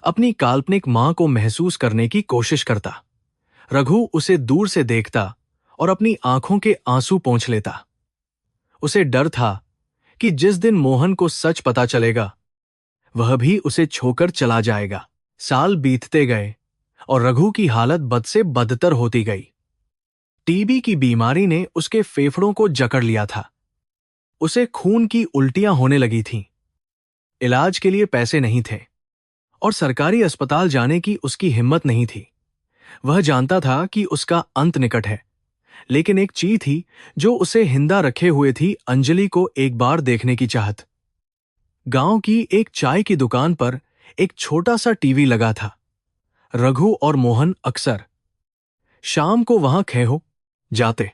अपनी काल्पनिक मां को महसूस करने की कोशिश करता। रघु उसे दूर से देखता और अपनी आंखों के आंसू पोंछ लेता। उसे डर था कि जिस दिन मोहन को सच पता चलेगा, वह भी उसे छोड़कर चला जाएगा। साल बीतते गए और रघु की हालत बद से बदतर होती गई। टीबी की बीमारी ने उसके फेफड़ों को जकड़ लिया था। उसे खून की उल्टियां होने लगी थीं। इलाज के लिए पैसे नहीं थे और सरकारी अस्पताल जाने की उसकी हिम्मत नहीं थी। वह जानता था कि उसका अंत निकट है, लेकिन एक चीज थी जो उसे हिंदा रखे हुए थी, अंजलि को एक बार देखने की चाहत। गांव की एक चाय की दुकान पर एक छोटा सा टीवी लगा था। रघु और मोहन अक्सर शाम को वहां खड़े जाते,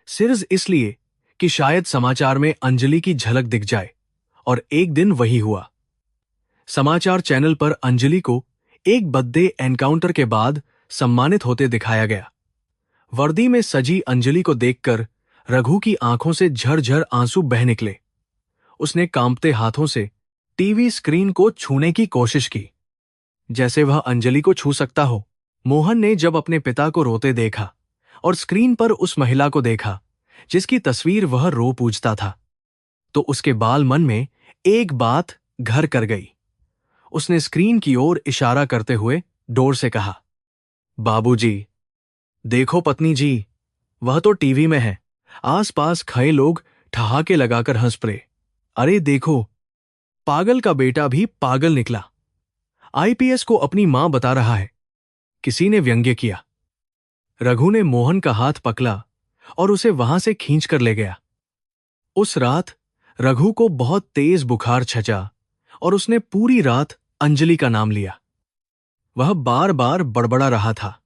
सिर्फ इसलिए कि शायद समाचार में अंजलि की झलक दिख जाए। और एक दिन वही हुआ। समाचार चैनल पर अंजलि को एक बर्थडे एनकाउंटर के बाद सम्मानित होते दिखाया गया। वर्दी में सजी अंजलि को देखकर रघु की आंखों से झरझर आंसू बह निकले। उसने कांपते हाथों से टीवी स्क्रीन को छूने की कोशिश की, जैसे वह अंजलि को छू सकता हो। मोहन ने जब अपने पिता को रोते देखा और स्क्रीन पर उस महिला को देखा जिसकी तस्वीर वह रो पूछता था, तो उसके बाल मन में एक बात घर कर गई। उसने स्क्रीन की ओर इशारा करते हुए डोर से कहा, बाबूजी, देखो पत्नी जी, वह तो टीवी में है। आसपास खड़े लोग ठहाके लगाकर हंस पड़े। अरे देखो, पागल का बेटा भी पागल निकला। आईपीएस को अपनी मां बता रहा है, किसी ने व्यंग्य किया। रघु ने मोहन का हाथ पकड़ा और उसे वहां से खींच कर ले गया। उस रात रघु को बहुत तेज बुखार छचा और उसने पूरी रात अंजलि का नाम लिया। वह बार बार बड़बड़ा रहा था,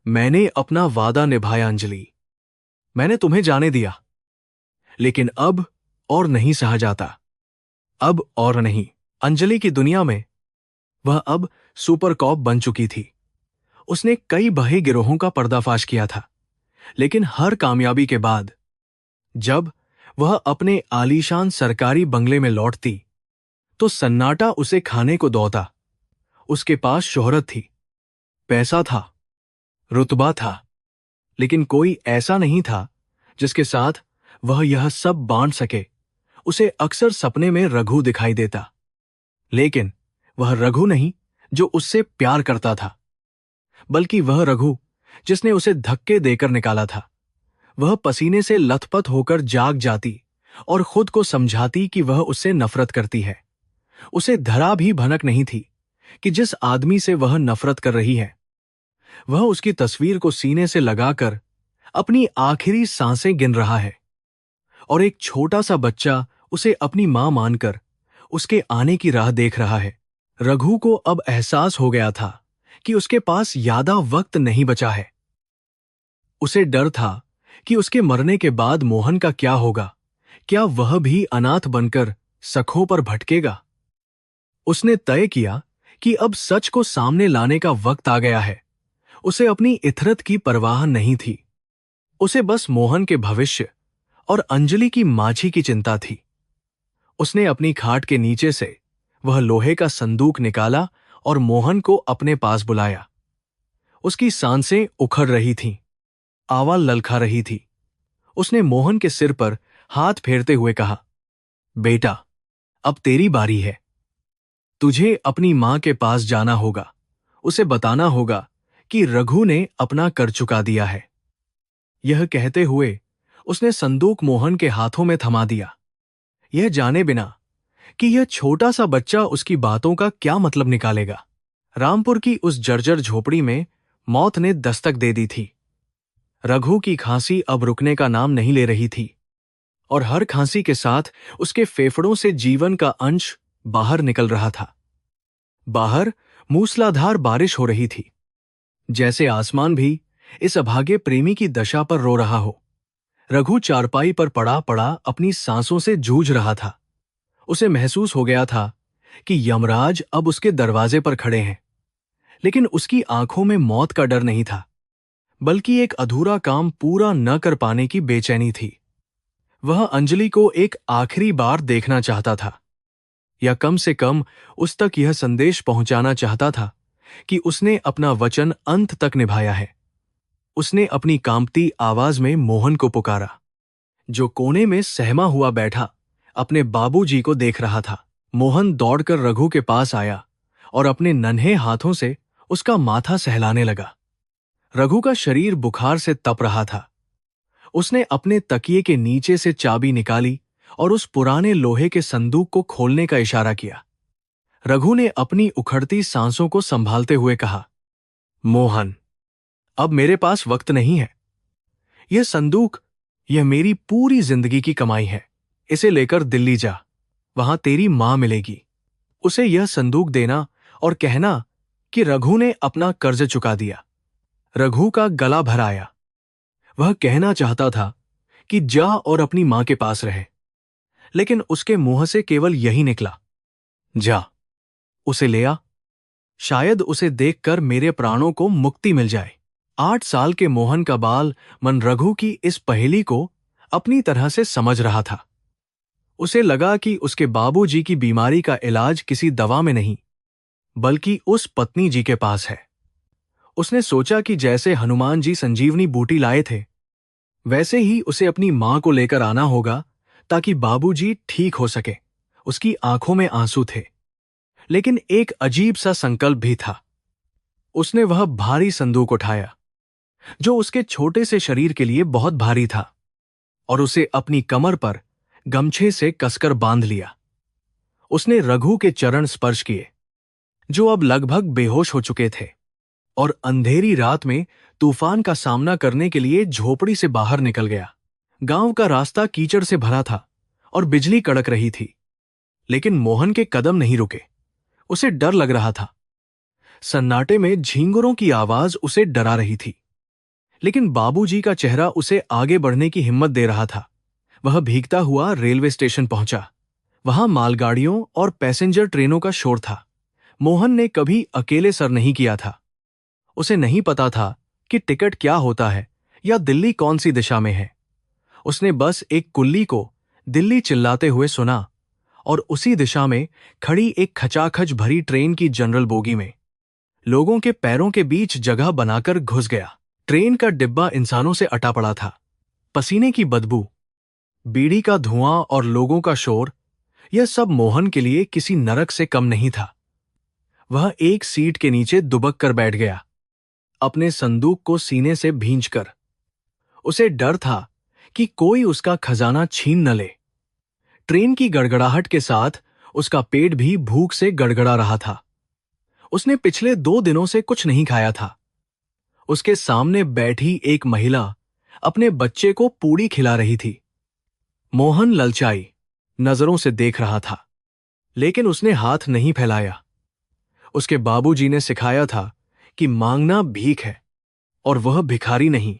मैंने अपना वादा निभाया अंजलि, मैंने तुम्हें जाने दिया, लेकिन अब और नहीं सहा जाता। अब और नहीं। अंजलि की दुनिया में वह अब सुपर कॉप बन चुकी थी। उसने कई बड़े गिरोहों का पर्दाफाश किया था, लेकिन हर कामयाबी के बाद जब वह अपने आलीशान सरकारी बंगले में लौटती, तो सन्नाटा उसे खाने को दौड़ता। उसके पास शोहरत थी, पैसा था, रुतबा था, लेकिन कोई ऐसा नहीं था जिसके साथ वह यह सब बांट सके। उसे अक्सर सपने में रघु दिखाई देता, लेकिन वह रघु नहीं जो उससे प्यार करता था, बल्कि वह रघु जिसने उसे धक्के देकर निकाला था। वह पसीने से लथपथ होकर जाग जाती और खुद को समझाती कि वह उससे नफरत करती है। उसे धरा भी भनक नहीं थी कि जिस आदमी से वह नफरत कर रही है, वह उसकी तस्वीर को सीने से लगाकर अपनी आखिरी सांसें गिन रहा है और एक छोटा सा बच्चा उसे अपनी मां मानकर उसके आने की राह देख रहा है। रघु को अब एहसास हो गया था कि उसके पास ज्यादा वक्त नहीं बचा है। उसे डर था कि उसके मरने के बाद मोहन का क्या होगा। क्या वह भी अनाथ बनकर सखों पर भटकेगा? उसने तय किया कि अब सच को सामने लाने का वक्त आ गया है। उसे अपनी इथरत की परवाह नहीं थी। उसे बस मोहन के भविष्य और अंजलि की माझी की चिंता थी। उसने अपनी खाट के नीचे से वह लोहे का संदूक निकाला और मोहन को अपने पास बुलाया। उसकी सांसें उखड़ रही थीं, आवाज ललका रही थी। उसने मोहन के सिर पर हाथ फेरते हुए कहा, बेटा, अब तेरी बारी है। तुझे अपनी मां के पास जाना होगा। उसे बताना होगा कि रघु ने अपना कर चुका दिया है। यह कहते हुए उसने संदूक मोहन के हाथों में थमा दिया, यह जाने बिना कि यह छोटा सा बच्चा उसकी बातों का क्या मतलब निकालेगा। रामपुर की उस जर्जर झोपड़ी में मौत ने दस्तक दे दी थी। रघु की खांसी अब रुकने का नाम नहीं ले रही थी और हर खांसी के साथ उसके फेफड़ों से जीवन का अंश बाहर निकल रहा था। बाहर मूसलाधार बारिश हो रही थी, जैसे आसमान भी इस अभागे प्रेमी की दशा पर रो रहा हो। रघु चारपाई पर पड़ा पड़ा अपनी सांसों से जूझ रहा था। उसे महसूस हो गया था कि यमराज अब उसके दरवाजे पर खड़े हैं, लेकिन उसकी आंखों में मौत का डर नहीं था, बल्कि एक अधूरा काम पूरा न कर पाने की बेचैनी थी। वह अंजलि को एक आखिरी बार देखना चाहता था, या कम से कम उस तक यह संदेश पहुंचाना चाहता था कि उसने अपना वचन अंत तक निभाया है। उसने अपनी कांपती आवाज में मोहन को पुकारा, जो कोने में सहमा हुआ बैठा अपने बाबूजी को देख रहा था। मोहन दौड़कर रघु के पास आया और अपने नन्हे हाथों से उसका माथा सहलाने लगा। रघु का शरीर बुखार से तप रहा था। उसने अपने तकिए के नीचे से चाबी निकाली और उस पुराने लोहे के संदूक को खोलने का इशारा किया। रघु ने अपनी उखड़ती सांसों को संभालते हुए कहा, मोहन, अब मेरे पास वक्त नहीं है। यह संदूक, यह मेरी पूरी जिंदगी की कमाई है। इसे लेकर दिल्ली जा, वहां तेरी मां मिलेगी। उसे यह संदूक देना और कहना कि रघु ने अपना कर्ज चुका दिया। रघु का गला भर आया। वह कहना चाहता था कि जा और अपनी मां के पास रहे, लेकिन उसके मुंह से केवल यही निकला, जा, उसे ले आ। शायद उसे देखकर मेरे प्राणों को मुक्ति मिल जाए। 8 साल के मोहन का बाल मन रघु की इस पहेली को अपनी तरह से समझ रहा था। उसे लगा कि उसके बाबूजी की बीमारी का इलाज किसी दवा में नहीं, बल्कि उस पत्नी जी के पास है। उसने सोचा कि जैसे हनुमान जी संजीवनी बूटी लाए थे, वैसे ही उसे अपनी मां को लेकर आना होगा ताकि बाबूजी ठीक हो सके। उसकी आंखों में आंसू थे, लेकिन एक अजीब सा संकल्प भी था। उसने वह भारी संदूक उठाया, जो उसके छोटे से शरीर के लिए बहुत भारी था, और उसे अपनी कमर पर गमछे से कसकर बांध लिया। उसने रघु के चरण स्पर्श किए, जो अब लगभग बेहोश हो चुके थे, और अंधेरी रात में तूफान का सामना करने के लिए झोपड़ी से बाहर निकल गया। गांव का रास्ता कीचड़ से भरा था और बिजली कड़क रही थी, लेकिन मोहन के कदम नहीं रुके। उसे डर लग रहा था। सन्नाटे में झींगुरों की आवाज उसे डरा रही थी, लेकिन बाबूजी का चेहरा उसे आगे बढ़ने की हिम्मत दे रहा था। वह भीगता हुआ रेलवे स्टेशन पहुंचा। वहां मालगाड़ियों और पैसेंजर ट्रेनों का शोर था। मोहन ने कभी अकेले सर नहीं किया था। उसे नहीं पता था कि टिकट क्या होता है या दिल्ली कौन सी दिशा में है। उसने बस एक कुल्ली को दिल्ली चिल्लाते हुए सुना और उसी दिशा में खड़ी एक खचाखच भरी ट्रेन की जनरल बोगी में लोगों के पैरों के बीच जगह बनाकर घुस गया। ट्रेन का डिब्बा इंसानों से अटा पड़ा था। पसीने की बदबू, बीड़ी का धुआं और लोगों का शोर, यह सब मोहन के लिए किसी नरक से कम नहीं था। वह एक सीट के नीचे दुबक कर बैठ गया, अपने संदूक को सीने से भींचकर। उसे डर था कि कोई उसका खजाना छीन न ले। ट्रेन की गड़गड़ाहट के साथ उसका पेट भी भूख से गड़गड़ा रहा था। उसने पिछले 2 दिनों से कुछ नहीं खाया था। उसके सामने बैठी एक महिला अपने बच्चे को पूड़ी खिला रही थी। मोहन ललचाई नजरों से देख रहा था, लेकिन उसने हाथ नहीं फैलाया। उसके बाबूजी ने सिखाया था कि मांगना भीख है, और वह भिखारी नहीं,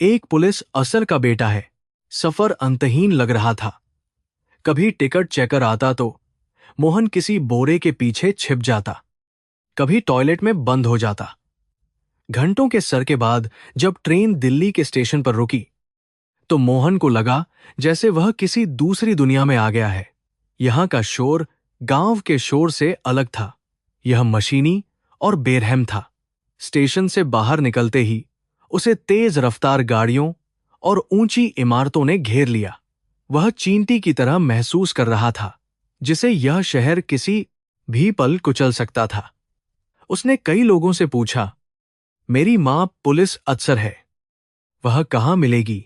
एक पुलिस अफसर का बेटा है। सफर अंतहीन लग रहा था। कभी टिकट चेकर आता तो मोहन किसी बोरे के पीछे छिप जाता, कभी टॉयलेट में बंद हो जाता। घंटों के सर के बाद जब ट्रेन दिल्ली के स्टेशन पर रुकी तो मोहन को लगा जैसे वह किसी दूसरी दुनिया में आ गया है। यहां का शोर गांव के शोर से अलग था। यह मशीनी और बेरहम था। स्टेशन से बाहर निकलते ही उसे तेज रफ्तार गाड़ियों और ऊंची इमारतों ने घेर लिया। वह चींटी की तरह महसूस कर रहा था, जिसे यह शहर किसी भी पल कुचल सकता था। उसने कई लोगों से पूछा, मेरी मां पुलिस अफसर है, वह कहां मिलेगी?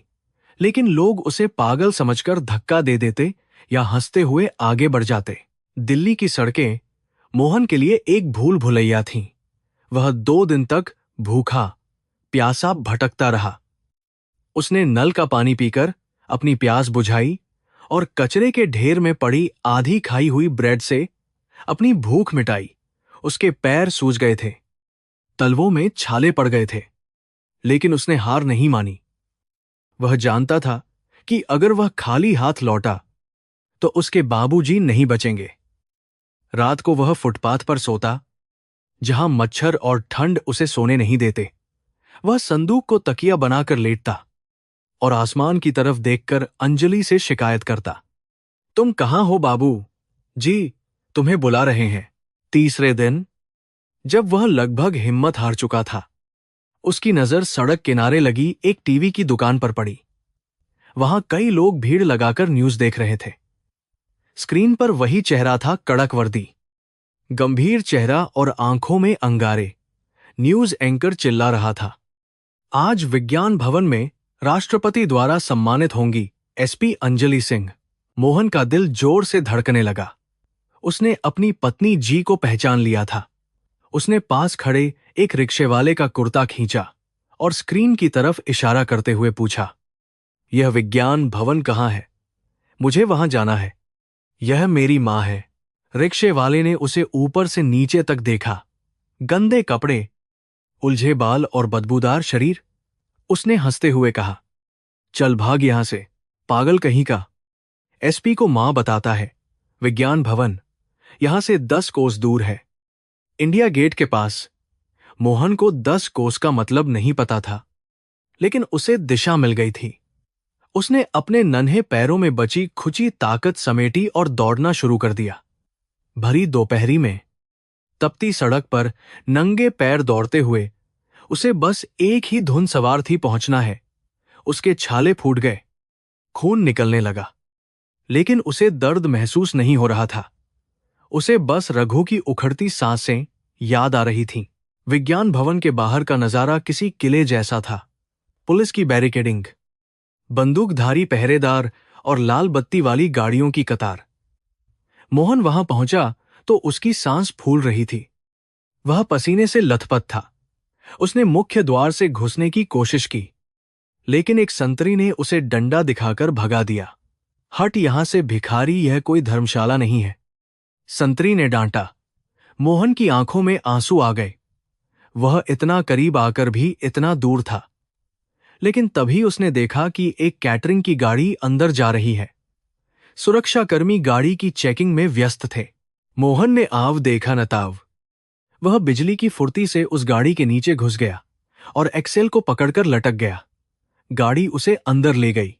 लेकिन लोग उसे पागल समझकर धक्का दे देते या हंसते हुए आगे बढ़ जाते। दिल्ली की सड़कें मोहन के लिए एक भूल भुलैया थीं। वह 2 दिन तक भूखा प्यासा भटकता रहा। उसने नल का पानी पीकर अपनी प्यास बुझाई और कचरे के ढेर में पड़ी आधी खाई हुई ब्रेड से अपनी भूख मिटाई। उसके पैर सूज गए थे, तलवों में छाले पड़ गए थे, लेकिन उसने हार नहीं मानी। वह जानता था कि अगर वह खाली हाथ लौटा तो उसके बाबूजी नहीं बचेंगे। रात को वह फुटपाथ पर सोता, जहां मच्छर और ठंड उसे सोने नहीं देते। वह संदूक को तकिया बनाकर लेटता और आसमान की तरफ देखकर अंजलि से शिकायत करता, तुम कहां हो बाबू जी, तुम्हें बुला रहे हैं। तीसरे दिन जब वह लगभग हिम्मत हार चुका था, उसकी नजर सड़क किनारे लगी एक टीवी की दुकान पर पड़ी। वहां कई लोग भीड़ लगाकर न्यूज देख रहे थे। स्क्रीन पर वही चेहरा था, कड़क वर्दी, गंभीर चेहरा और आंखों में अंगारे। न्यूज एंकर चिल्ला रहा था, आज विज्ञान भवन में राष्ट्रपति द्वारा सम्मानित होंगी एसपी अंजलि सिंह। मोहन का दिल जोर से धड़कने लगा। उसने अपनी पत्नी जी को पहचान लिया था। उसने पास खड़े एक रिक्शेवाले का कुर्ता खींचा और स्क्रीन की तरफ इशारा करते हुए पूछा, यह विज्ञान भवन कहाँ है? मुझे वहां जाना है। यह मेरी मां है। रिक्शे वाले ने उसे ऊपर से नीचे तक देखा। गंदे कपड़े, उलझे बाल और बदबूदार शरीर। उसने हंसते हुए कहा, चल भाग यहां से, पागल कहीं का। एसपी को मां बताता है, विज्ञान भवन यहां से 10 कोस दूर है, इंडिया गेट के पास। मोहन को 10 कोस का मतलब नहीं पता था, लेकिन उसे दिशा मिल गई थी। उसने अपने नन्हे पैरों में बची खुची ताकत समेटी और दौड़ना शुरू कर दिया। भरी दोपहरी में तपती सड़क पर नंगे पैर दौड़ते हुए उसे बस एक ही धुन सवार थी, पहुंचना है। उसके छाले फूट गए, खून निकलने लगा, लेकिन उसे दर्द महसूस नहीं हो रहा था। उसे बस रघु की उखड़ती सांसें याद आ रही थीं। विज्ञान भवन के बाहर का नजारा किसी किले जैसा था। पुलिस की बैरिकेडिंग, बंदूकधारी पहरेदार और लाल बत्ती वाली गाड़ियों की कतार। मोहन वहां पहुंचा तो उसकी सांस फूल रही थी। वह पसीने से लथपथ था। उसने मुख्य द्वार से घुसने की कोशिश की, लेकिन एक संतरी ने उसे डंडा दिखाकर भगा दिया। हट यहां से भिखारी, यह कोई धर्मशाला नहीं है, संतरी ने डांटा। मोहन की आंखों में आंसू आ गए। वह इतना करीब आकर भी इतना दूर था। लेकिन तभी उसने देखा कि एक कैटरिंग की गाड़ी अंदर जा रही है। सुरक्षाकर्मी गाड़ी की चेकिंग में व्यस्त थे। मोहन ने आव देखा न ताव। वह बिजली की फुर्ती से उस गाड़ी के नीचे घुस गया और एक्सेल को पकड़कर लटक गया। गाड़ी उसे अंदर ले गई।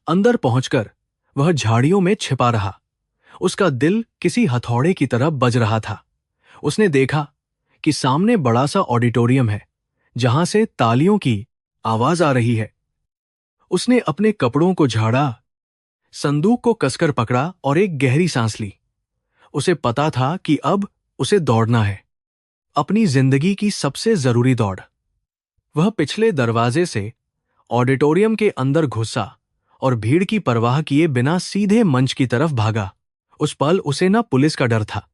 अंदर पहुंचकर वह झाड़ियों में छिपा रहा। उसका दिल किसी हथौड़े की तरह बज रहा था। उसने देखा कि सामने बड़ा सा ऑडिटोरियम है, जहां से तालियों की आवाज आ रही है। उसने अपने कपड़ों को झाड़ा, संदूक को कसकर पकड़ा और एक गहरी सांस ली। उसे पता था कि अब उसे दौड़ना है, अपनी जिंदगी की सबसे जरूरी दौड़। वह पिछले दरवाजे से ऑडिटोरियम के अंदर घुसा और भीड़ की परवाह किए बिना सीधे मंच की तरफ भागा। उस पल उसे न पुलिस का डर था,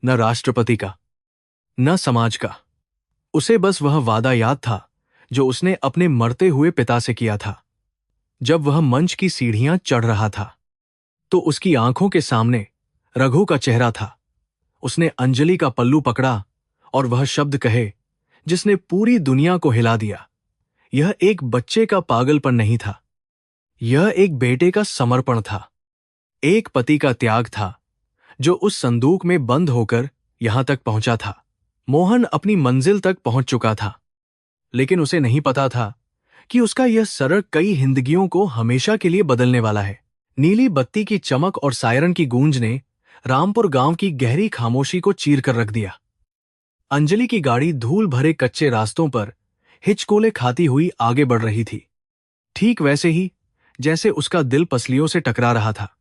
न राष्ट्रपति का, न समाज का। उसे बस वह वादा याद था जो उसने अपने मरते हुए पिता से किया था। जब वह मंच की सीढ़ियां चढ़ रहा था तो उसकी आंखों के सामने रघु का चेहरा था। उसने अंजलि का पल्लू पकड़ा और वह शब्द कहे जिसने पूरी दुनिया को हिला दिया। यह एक बच्चे का पागलपन नहीं था, यह एक बेटे का समर्पण था, एक पति का त्याग था जो उस संदूक में बंद होकर यहां तक पहुंचा था। मोहन अपनी मंजिल तक पहुंच चुका था, लेकिन उसे नहीं पता था कि उसका यह सड़क कई जिंदगियों को हमेशा के लिए बदलने वाला है। नीली बत्ती की चमक और सायरन की गूंज ने रामपुर गांव की गहरी खामोशी को चीर कर रख दिया। अंजलि की गाड़ी धूल भरे कच्चे रास्तों पर हिचकोले खाती हुई आगे बढ़ रही थी, ठीक वैसे ही जैसे उसका दिल पसलियों से टकरा रहा था।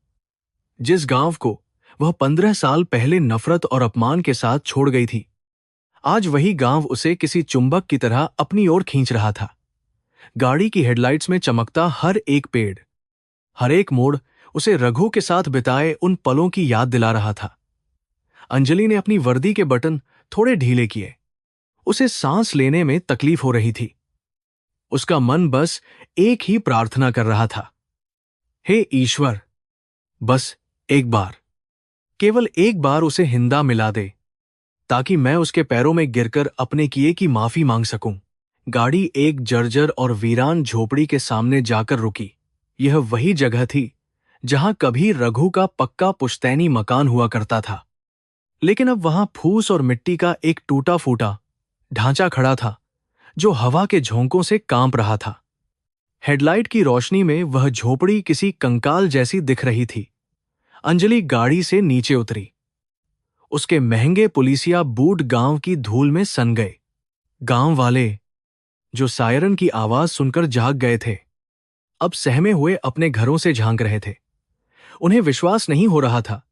जिस गांव को वह 15 साल पहले नफरत और अपमान के साथ छोड़ गई थी, आज वही गांव उसे किसी चुंबक की तरह अपनी ओर खींच रहा था। गाड़ी की हेडलाइट्स में चमकता हर एक पेड़, हर एक मोड़ उसे रघु के साथ बिताए उन पलों की याद दिला रहा था। अंजलि ने अपनी वर्दी के बटन थोड़े ढीले किए। उसे सांस लेने में तकलीफ हो रही थी। उसका मन बस एक ही प्रार्थना कर रहा था, हे ईश्वर, बस एक बार, केवल एक बार उसे हिंदा मिला दे, ताकि मैं उसके पैरों में गिरकर अपने किए की माफी मांग सकूं। गाड़ी एक जर्जर और वीरान झोपड़ी के सामने जाकर रुकी। यह वही जगह थी जहां कभी रघु का पक्का पुश्तैनी मकान हुआ करता था, लेकिन अब वहां फूस और मिट्टी का एक टूटा फूटा ढांचा खड़ा था जो हवा के झोंकों से कांप रहा था। हेडलाइट की रोशनी में वह झोपड़ी किसी कंकाल जैसी दिख रही थी। अंजलि गाड़ी से नीचे उतरी। उसके महंगे पुलिसिया बूट गांव की धूल में सन गए। गांव वाले जो सायरन की आवाज सुनकर जाग गए थे, अब सहमे हुए अपने घरों से झांक रहे थे। उन्हें विश्वास नहीं हो रहा था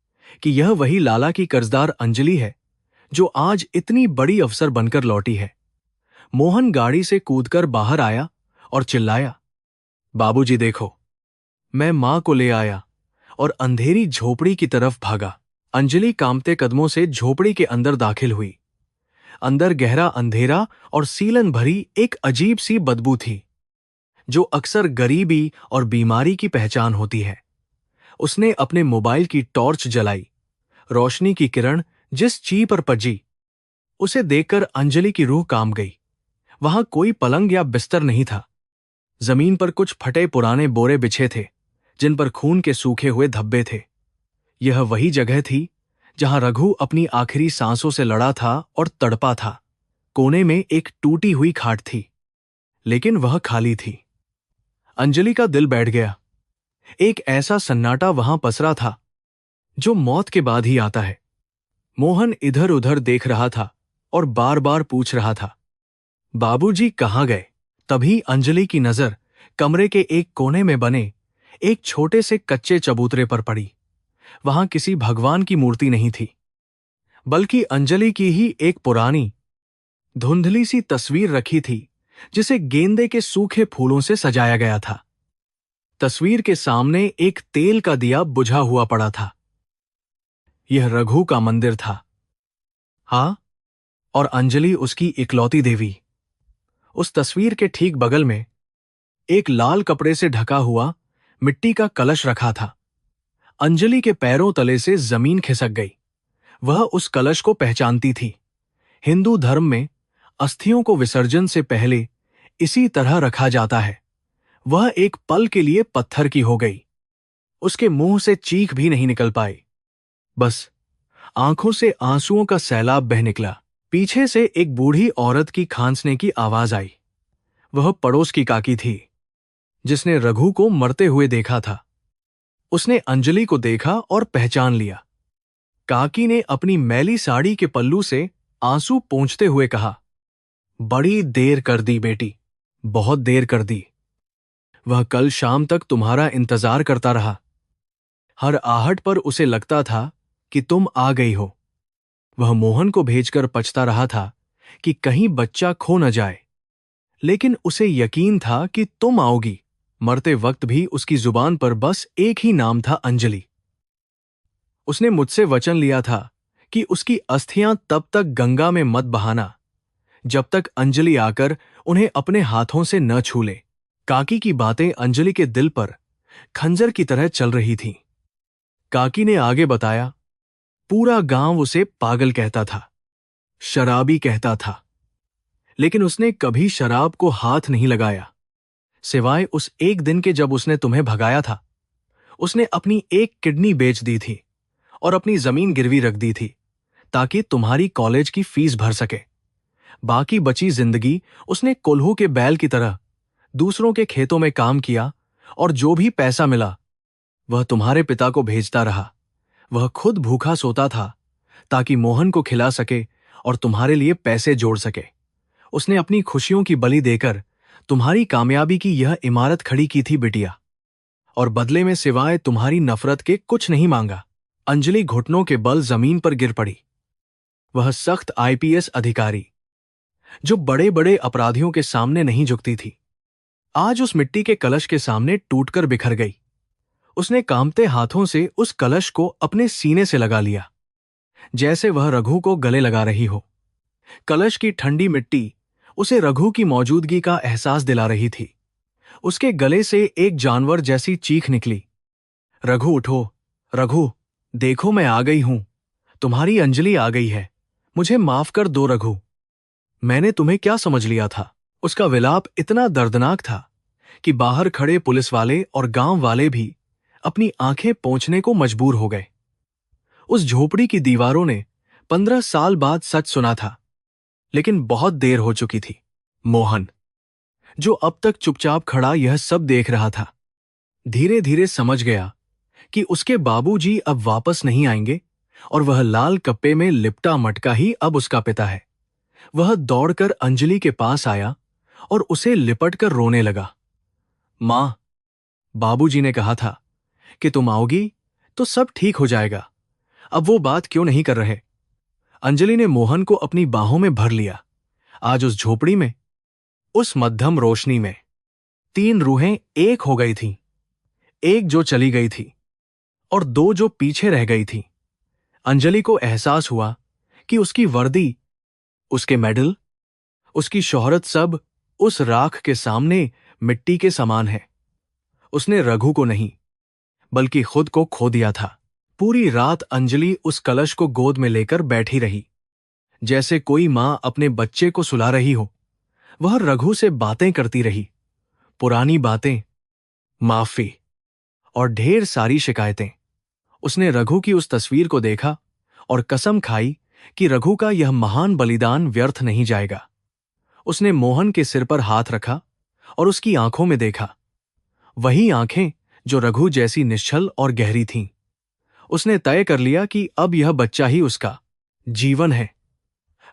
कि यह वही लाला की कर्जदार अंजलि है जो आज इतनी बड़ी अफसर बनकर लौटी है। मोहन गाड़ी से कूदकर बाहर आया और चिल्लाया, बाबूजी देखो, मैं मां को ले आया, और अंधेरी झोपड़ी की तरफ भागा। अंजलि कांपते कदमों से झोपड़ी के अंदर दाखिल हुई। अंदर गहरा अंधेरा और सीलन भरी एक अजीब सी बदबू थी जो अक्सर गरीबी और बीमारी की पहचान होती है। उसने अपने मोबाइल की टॉर्च जलाई। रोशनी की किरण जिस ची पर पजी, उसे देखकर अंजलि की रूह कांप गई। वहां कोई पलंग या बिस्तर नहीं था। जमीन पर कुछ फटे पुराने बोरे बिछे थे जिन पर खून के सूखे हुए धब्बे थे। यह वही जगह थी जहां रघु अपनी आखिरी सांसों से लड़ा था और तड़पा था। कोने में एक टूटी हुई खाट थी, लेकिन वह खाली थी। अंजलि का दिल बैठ गया। एक ऐसा सन्नाटा वहां पसरा था जो मौत के बाद ही आता है। मोहन इधर उधर देख रहा था और बार बार पूछ रहा था, बाबूजी कहाँ गए? तभी अंजलि की नजर कमरे के एक कोने में बने एक छोटे से कच्चे चबूतरे पर पड़ी। वहां किसी भगवान की मूर्ति नहीं थी, बल्कि अंजलि की ही एक पुरानी धुंधली सी तस्वीर रखी थी जिसे गेंदे के सूखे फूलों से सजाया गया था। तस्वीर के सामने एक तेल का दिया बुझा हुआ पड़ा था। यह रघु का मंदिर था। हाँ, और अंजलि उसकी इकलौती देवी। उस तस्वीर के ठीक बगल में एक लाल कपड़े से ढका हुआ मिट्टी का कलश रखा था। अंजलि के पैरों तले से जमीन खिसक गई। वह उस कलश को पहचानती थी। हिंदू धर्म में अस्थियों को विसर्जन से पहले इसी तरह रखा जाता है। वह एक पल के लिए पत्थर की हो गई। उसके मुंह से चीख भी नहीं निकल पाई, बस आंखों से आंसुओं का सैलाब बह निकला। पीछे से एक बूढ़ी औरत की खांसने की आवाज आई। वह पड़ोस की काकी थी जिसने रघु को मरते हुए देखा था। उसने अंजलि को देखा और पहचान लिया। काकी ने अपनी मैली साड़ी के पल्लू से आंसू पोंछते हुए कहा, बड़ी देर कर दी बेटी, बहुत देर कर दी। वह कल शाम तक तुम्हारा इंतजार करता रहा। हर आहट पर उसे लगता था कि तुम आ गई हो। वह मोहन को भेजकर पछता रहा था कि कहीं बच्चा खो न जाए, लेकिन उसे यकीन था कि तुम आओगी। मरते वक्त भी उसकी जुबान पर बस एक ही नाम था, अंजलि। उसने मुझसे वचन लिया था कि उसकी अस्थियां तब तक गंगा में मत बहाना जब तक अंजलि आकर उन्हें अपने हाथों से न छू ले। काकी की बातें अंजलि के दिल पर खंजर की तरह चल रही थीं। काकी ने आगे बताया, पूरा गांव उसे पागल कहता था, शराबी कहता था, लेकिन उसने कभी शराब को हाथ नहीं लगाया, सिवाय उस एक दिन के जब उसने तुम्हें भगाया था। उसने अपनी एक किडनी बेच दी थी और अपनी जमीन गिरवी रख दी थी ताकि तुम्हारी कॉलेज की फीस भर सके। बाकी बची जिंदगी उसने कोल्हू के बैल की तरह दूसरों के खेतों में काम किया और जो भी पैसा मिला वह तुम्हारे पिता को भेजता रहा। वह खुद भूखा सोता था ताकि मोहन को खिला सके और तुम्हारे लिए पैसे जोड़ सके। उसने अपनी खुशियों की बलि देकर तुम्हारी कामयाबी की यह इमारत खड़ी की थी बिटिया, और बदले में सिवाय तुम्हारी नफरत के कुछ नहीं मांगा। अंजलि घुटनों के बल जमीन पर गिर पड़ी। वह सख्त आईपीएस अधिकारी जो बड़े बड़े अपराधियों के सामने नहीं झुकती थी, आज उस मिट्टी के कलश के सामने टूटकर बिखर गई। उसने कांपते हाथों से उस कलश को अपने सीने से लगा लिया, जैसे वह रघु को गले लगा रही हो। कलश की ठंडी मिट्टी उसे रघु की मौजूदगी का एहसास दिला रही थी। उसके गले से एक जानवर जैसी चीख निकली, रघु उठो, रघु देखो मैं आ गई हूं, तुम्हारी अंजलि आ गई है, मुझे माफ कर दो रघु। मैंने तुम्हें क्या समझ लिया था। उसका विलाप इतना दर्दनाक था कि बाहर खड़े पुलिस वाले और गांव वाले भी अपनी आंखें पोंछने को मजबूर हो गए। उस झोपड़ी की दीवारों ने 15 साल बाद सच सुना था, लेकिन बहुत देर हो चुकी थी। मोहन, जो अब तक चुपचाप खड़ा यह सब देख रहा था, धीरे धीरे समझ गया कि उसके बाबूजी अब वापस नहीं आएंगे और वह लाल कप्पे में लिपटा मटका ही अब उसका पिता है। वह दौड़कर अंजलि के पास आया और उसे लिपटकर रोने लगा। मां, बाबूजी ने कहा था कि तुम आओगी तो सब ठीक हो जाएगा, अब वो बात क्यों नहीं कर रहे। अंजलि ने मोहन को अपनी बाहों में भर लिया। आज उस झोपड़ी में, उस मध्यम रोशनी में 3 रूहें एक हो गई थीं, एक जो चली गई थी और 2 जो पीछे रह गई थी। अंजलि को एहसास हुआ कि उसकी वर्दी, उसके मेडल, उसकी शोहरत सब उस राख के सामने मिट्टी के समान है। उसने रघु को नहीं बल्कि खुद को खो दिया था। पूरी रात अंजलि उस कलश को गोद में लेकर बैठी रही, जैसे कोई मां अपने बच्चे को सुला रही हो। वह रघु से बातें करती रही, पुरानी बातें, माफी और ढेर सारी शिकायतें। उसने रघु की उस तस्वीर को देखा और कसम खाई कि रघु का यह महान बलिदान व्यर्थ नहीं जाएगा। उसने मोहन के सिर पर हाथ रखा और उसकी आंखों में देखा, वही आंखें जो रघु जैसी निश्चल और गहरी थीं। उसने तय कर लिया कि अब यह बच्चा ही उसका जीवन है।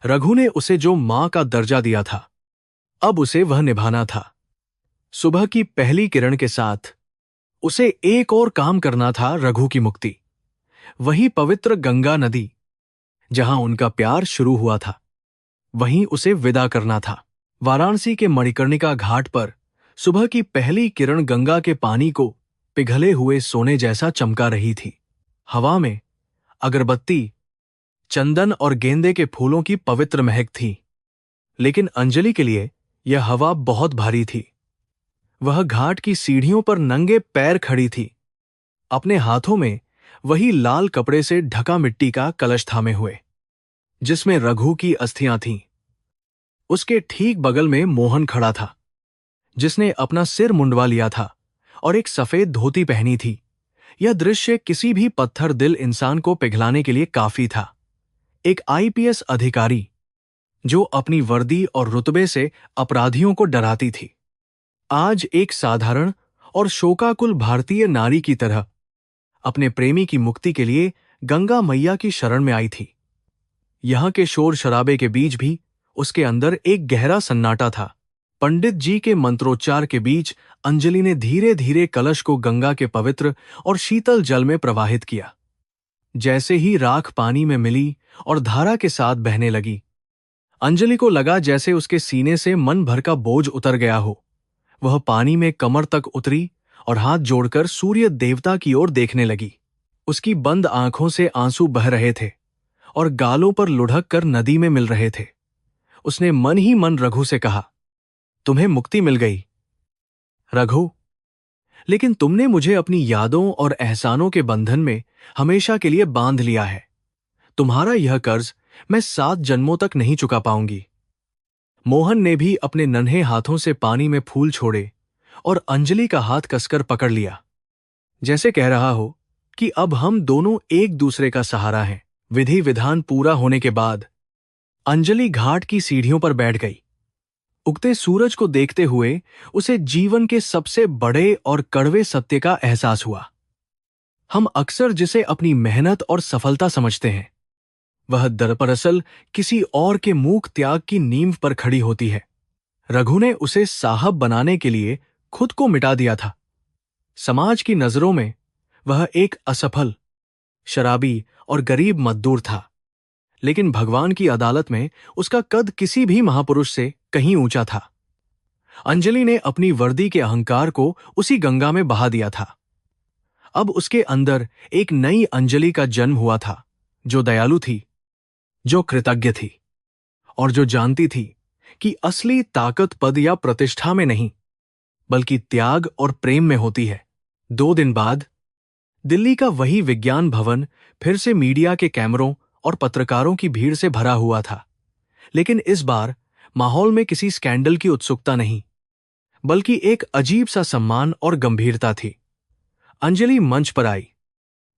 रघु ने उसे जो मां का दर्जा दिया था, अब उसे वह निभाना था। सुबह की पहली किरण के साथ उसे एक और काम करना था, रघु की मुक्ति। वही पवित्र गंगा नदी जहां उनका प्यार शुरू हुआ था, वहीं उसे विदा करना था। वाराणसी के मणिकर्णिका घाट पर सुबह की पहली किरण गंगा के पानी को पिघले हुए सोने जैसा चमका रही थी। हवा में अगरबत्ती, चंदन और गेंदे के फूलों की पवित्र महक थी, लेकिन अंजलि के लिए यह हवा बहुत भारी थी। वह घाट की सीढ़ियों पर नंगे पैर खड़ी थी, अपने हाथों में वही लाल कपड़े से ढका मिट्टी का कलश थामे हुए, जिसमें रघु की अस्थियां थीं। उसके ठीक बगल में मोहन खड़ा था, जिसने अपना सिर मुंडवा लिया था और एक सफेद धोती पहनी थी। यह दृश्य किसी भी पत्थर दिल इंसान को पिघलाने के लिए काफी था। एक आईपीएस अधिकारी जो अपनी वर्दी और रुतबे से अपराधियों को डराती थी, आज एक साधारण और शोकाकुल भारतीय नारी की तरह अपने प्रेमी की मुक्ति के लिए गंगा मैया की शरण में आई थी। यहां के शोर शराबे के बीच भी उसके अंदर एक गहरा सन्नाटा था। पंडित जी के मंत्रोच्चार के बीच अंजलि ने धीरे धीरे कलश को गंगा के पवित्र और शीतल जल में प्रवाहित किया। जैसे ही राख पानी में मिली और धारा के साथ बहने लगी, अंजलि को लगा जैसे उसके सीने से मन भर का बोझ उतर गया हो। वह पानी में कमर तक उतरी और हाथ जोड़कर सूर्य देवता की ओर देखने लगी। उसकी बंद आंखों से आंसू बह रहे थे और गालों पर लुढ़क कर नदी में मिल रहे थे। उसने मन ही मन रघु से कहा, तुम्हें मुक्ति मिल गई रघु, लेकिन तुमने मुझे अपनी यादों और एहसानों के बंधन में हमेशा के लिए बांध लिया है। तुम्हारा यह कर्ज मैं 7 जन्मों तक नहीं चुका पाऊंगी। मोहन ने भी अपने नन्हे हाथों से पानी में फूल छोड़े और अंजलि का हाथ कसकर पकड़ लिया, जैसे कह रहा हो कि अब हम दोनों एक दूसरे का सहारा हैं। विधि विधान पूरा होने के बाद अंजलि घाट की सीढ़ियों पर बैठ गई। उगते सूरज को देखते हुए उसे जीवन के सबसे बड़े और कड़वे सत्य का एहसास हुआ। हम अक्सर जिसे अपनी मेहनत और सफलता समझते हैं, वह दरअसल किसी और के मूक त्याग की नींव पर खड़ी होती है। रघु ने उसे साहब बनाने के लिए खुद को मिटा दिया था। समाज की नजरों में वह एक असफल, शराबी और गरीब मजदूर था, लेकिन भगवान की अदालत में उसका कद किसी भी महापुरुष से कहीं ऊंचा था। अंजलि ने अपनी वर्दी के अहंकार को उसी गंगा में बहा दिया था। अब उसके अंदर एक नई अंजलि का जन्म हुआ था, जो दयालु थी, जो कृतज्ञ थी और जो जानती थी कि असली ताकत पद या प्रतिष्ठा में नहीं, बल्कि त्याग और प्रेम में होती है। 2 दिन बाद दिल्ली का वही विज्ञान भवन फिर से मीडिया के कैमरों और पत्रकारों की भीड़ से भरा हुआ था, लेकिन इस बार माहौल में किसी स्कैंडल की उत्सुकता नहीं, बल्कि एक अजीब सा सम्मान और गंभीरता थी। अंजलि मंच पर आई,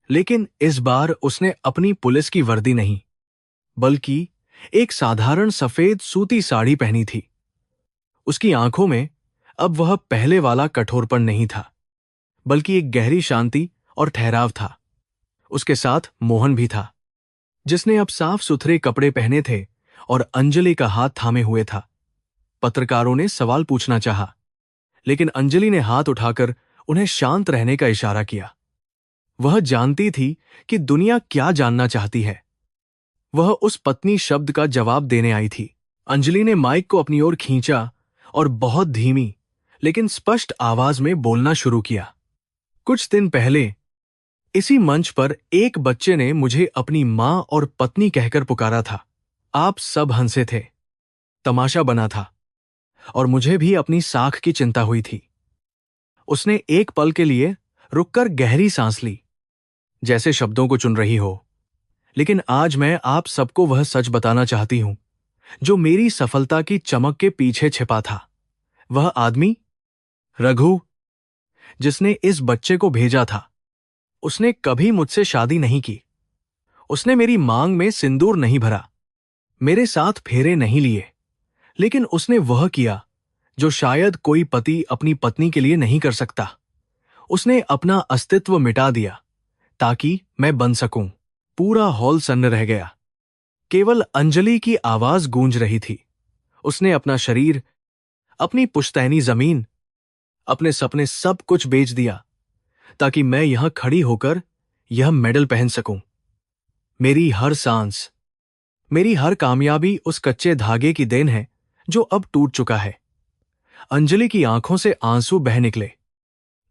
लेकिन इस बार उसने अपनी पुलिस की वर्दी नहीं, बल्कि एक साधारण सफेद सूती साड़ी पहनी थी। उसकी आंखों में अब वह पहले वाला कठोरपन नहीं था, बल्कि एक गहरी शांति और ठहराव था। उसके साथ मोहन भी था, जिसने अब साफ सुथरे कपड़े पहने थे और अंजलि का हाथ थामे हुए था। पत्रकारों ने सवाल पूछना चाहा, लेकिन अंजलि ने हाथ उठाकर उन्हें शांत रहने का इशारा किया। वह जानती थी कि दुनिया क्या जानना चाहती है। वह उस पत्नी शब्द का जवाब देने आई थी। अंजलि ने माइक को अपनी ओर खींचा और बहुत धीमी लेकिन स्पष्ट आवाज में बोलना शुरू किया। कुछ दिन पहले इसी मंच पर एक बच्चे ने मुझे अपनी मां और पत्नी कहकर पुकारा था। आप सब हंसे थे, तमाशा बना था, और मुझे भी अपनी साख की चिंता हुई थी। उसने एक पल के लिए रुककर गहरी सांस ली, जैसे शब्दों को चुन रही हो। लेकिन आज मैं आप सबको वह सच बताना चाहती हूं जो मेरी सफलता की चमक के पीछे छिपा था। वह आदमी, रघु, जिसने इस बच्चे को भेजा था, उसने कभी मुझसे शादी नहीं की। उसने मेरी मांग में सिंदूर नहीं भरा, मेरे साथ फेरे नहीं लिए, लेकिन उसने वह किया जो शायद कोई पति अपनी पत्नी के लिए नहीं कर सकता। उसने अपना अस्तित्व मिटा दिया ताकि मैं बन सकूं। पूरा हॉल सन्न रह गया। केवल अंजलि की आवाज गूंज रही थी। उसने अपना शरीर, अपनी पुश्तैनी जमीन, अपने सपने सब कुछ बेच दिया ताकि मैं यहां खड़ी होकर यह मेडल पहन सकूं। मेरी हर सांस, मेरी हर कामयाबी उस कच्चे धागे की देन है जो अब टूट चुका है। अंजलि की आंखों से आंसू बह निकले,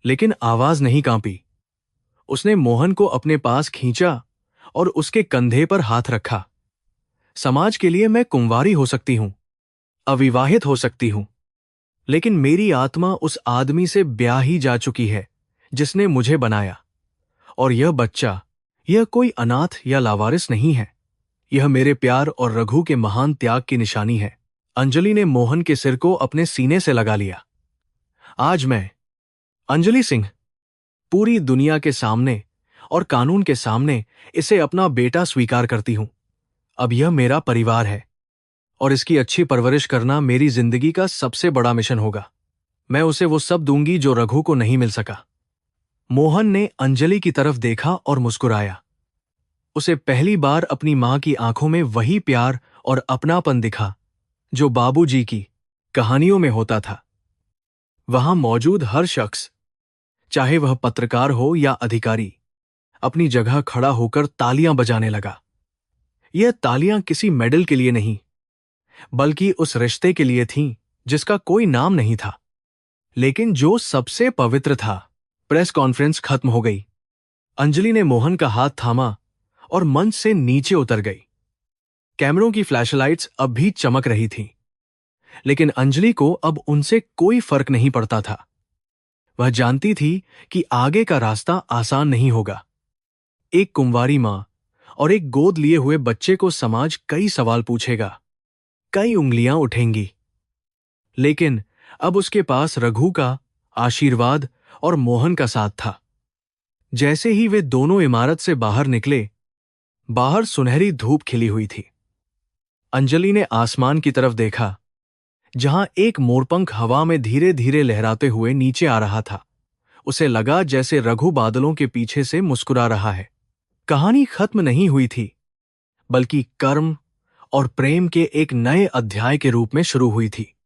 लेकिन आवाज नहीं कांपी। उसने मोहन को अपने पास खींचा और उसके कंधे पर हाथ रखा। समाज के लिए मैं कुंवारी हो सकती हूं, अविवाहित हो सकती हूं, लेकिन मेरी आत्मा उस आदमी से ब्याह ही जा चुकी है जिसने मुझे बनाया। और यह बच्चा, यह कोई अनाथ या लावारिस नहीं है। यह मेरे प्यार और रघु के महान त्याग की निशानी है। अंजलि ने मोहन के सिर को अपने सीने से लगा लिया। आज मैं, अंजलि सिंह, पूरी दुनिया के सामने और कानून के सामने इसे अपना बेटा स्वीकार करती हूं। अब यह मेरा परिवार है और इसकी अच्छी परवरिश करना मेरी जिंदगी का सबसे बड़ा मिशन होगा। मैं उसे वो सब दूंगी जो रघु को नहीं मिल सका। मोहन ने अंजलि की तरफ देखा और मुस्कुराया। उसे पहली बार अपनी मां की आंखों में वही प्यार और अपनापन दिखा जो बाबूजी की कहानियों में होता था। वहां मौजूद हर शख्स, चाहे वह पत्रकार हो या अधिकारी, अपनी जगह खड़ा होकर तालियां बजाने लगा। यह तालियां किसी मेडल के लिए नहीं, बल्कि उस रिश्ते के लिए थीं जिसका कोई नाम नहीं था, लेकिन जो सबसे पवित्र था। प्रेस कॉन्फ्रेंस खत्म हो गई। अंजलि ने मोहन का हाथ थामा और मंच से नीचे उतर गई। कैमरों की फ्लैशलाइट्स अब भी चमक रही थीं, लेकिन अंजलि को अब उनसे कोई फर्क नहीं पड़ता था। वह जानती थी कि आगे का रास्ता आसान नहीं होगा। एक कुंवारी मां और एक गोद लिए हुए बच्चे को समाज कई सवाल पूछेगा, कई उंगलियां उठेंगी। लेकिन अब उसके पास रघु का आशीर्वाद और मोहन का साथ था। जैसे ही वे दोनों इमारत से बाहर निकले, बाहर सुनहरी धूप खिली हुई थी। अंजलि ने आसमान की तरफ देखा, जहां एक मोरपंख हवा में धीरे धीरे लहराते हुए नीचे आ रहा था। उसे लगा जैसे रघु बादलों के पीछे से मुस्कुरा रहा है। कहानी खत्म नहीं हुई थी, बल्कि कर्म और प्रेम के एक नए अध्याय के रूप में शुरू हुई थी।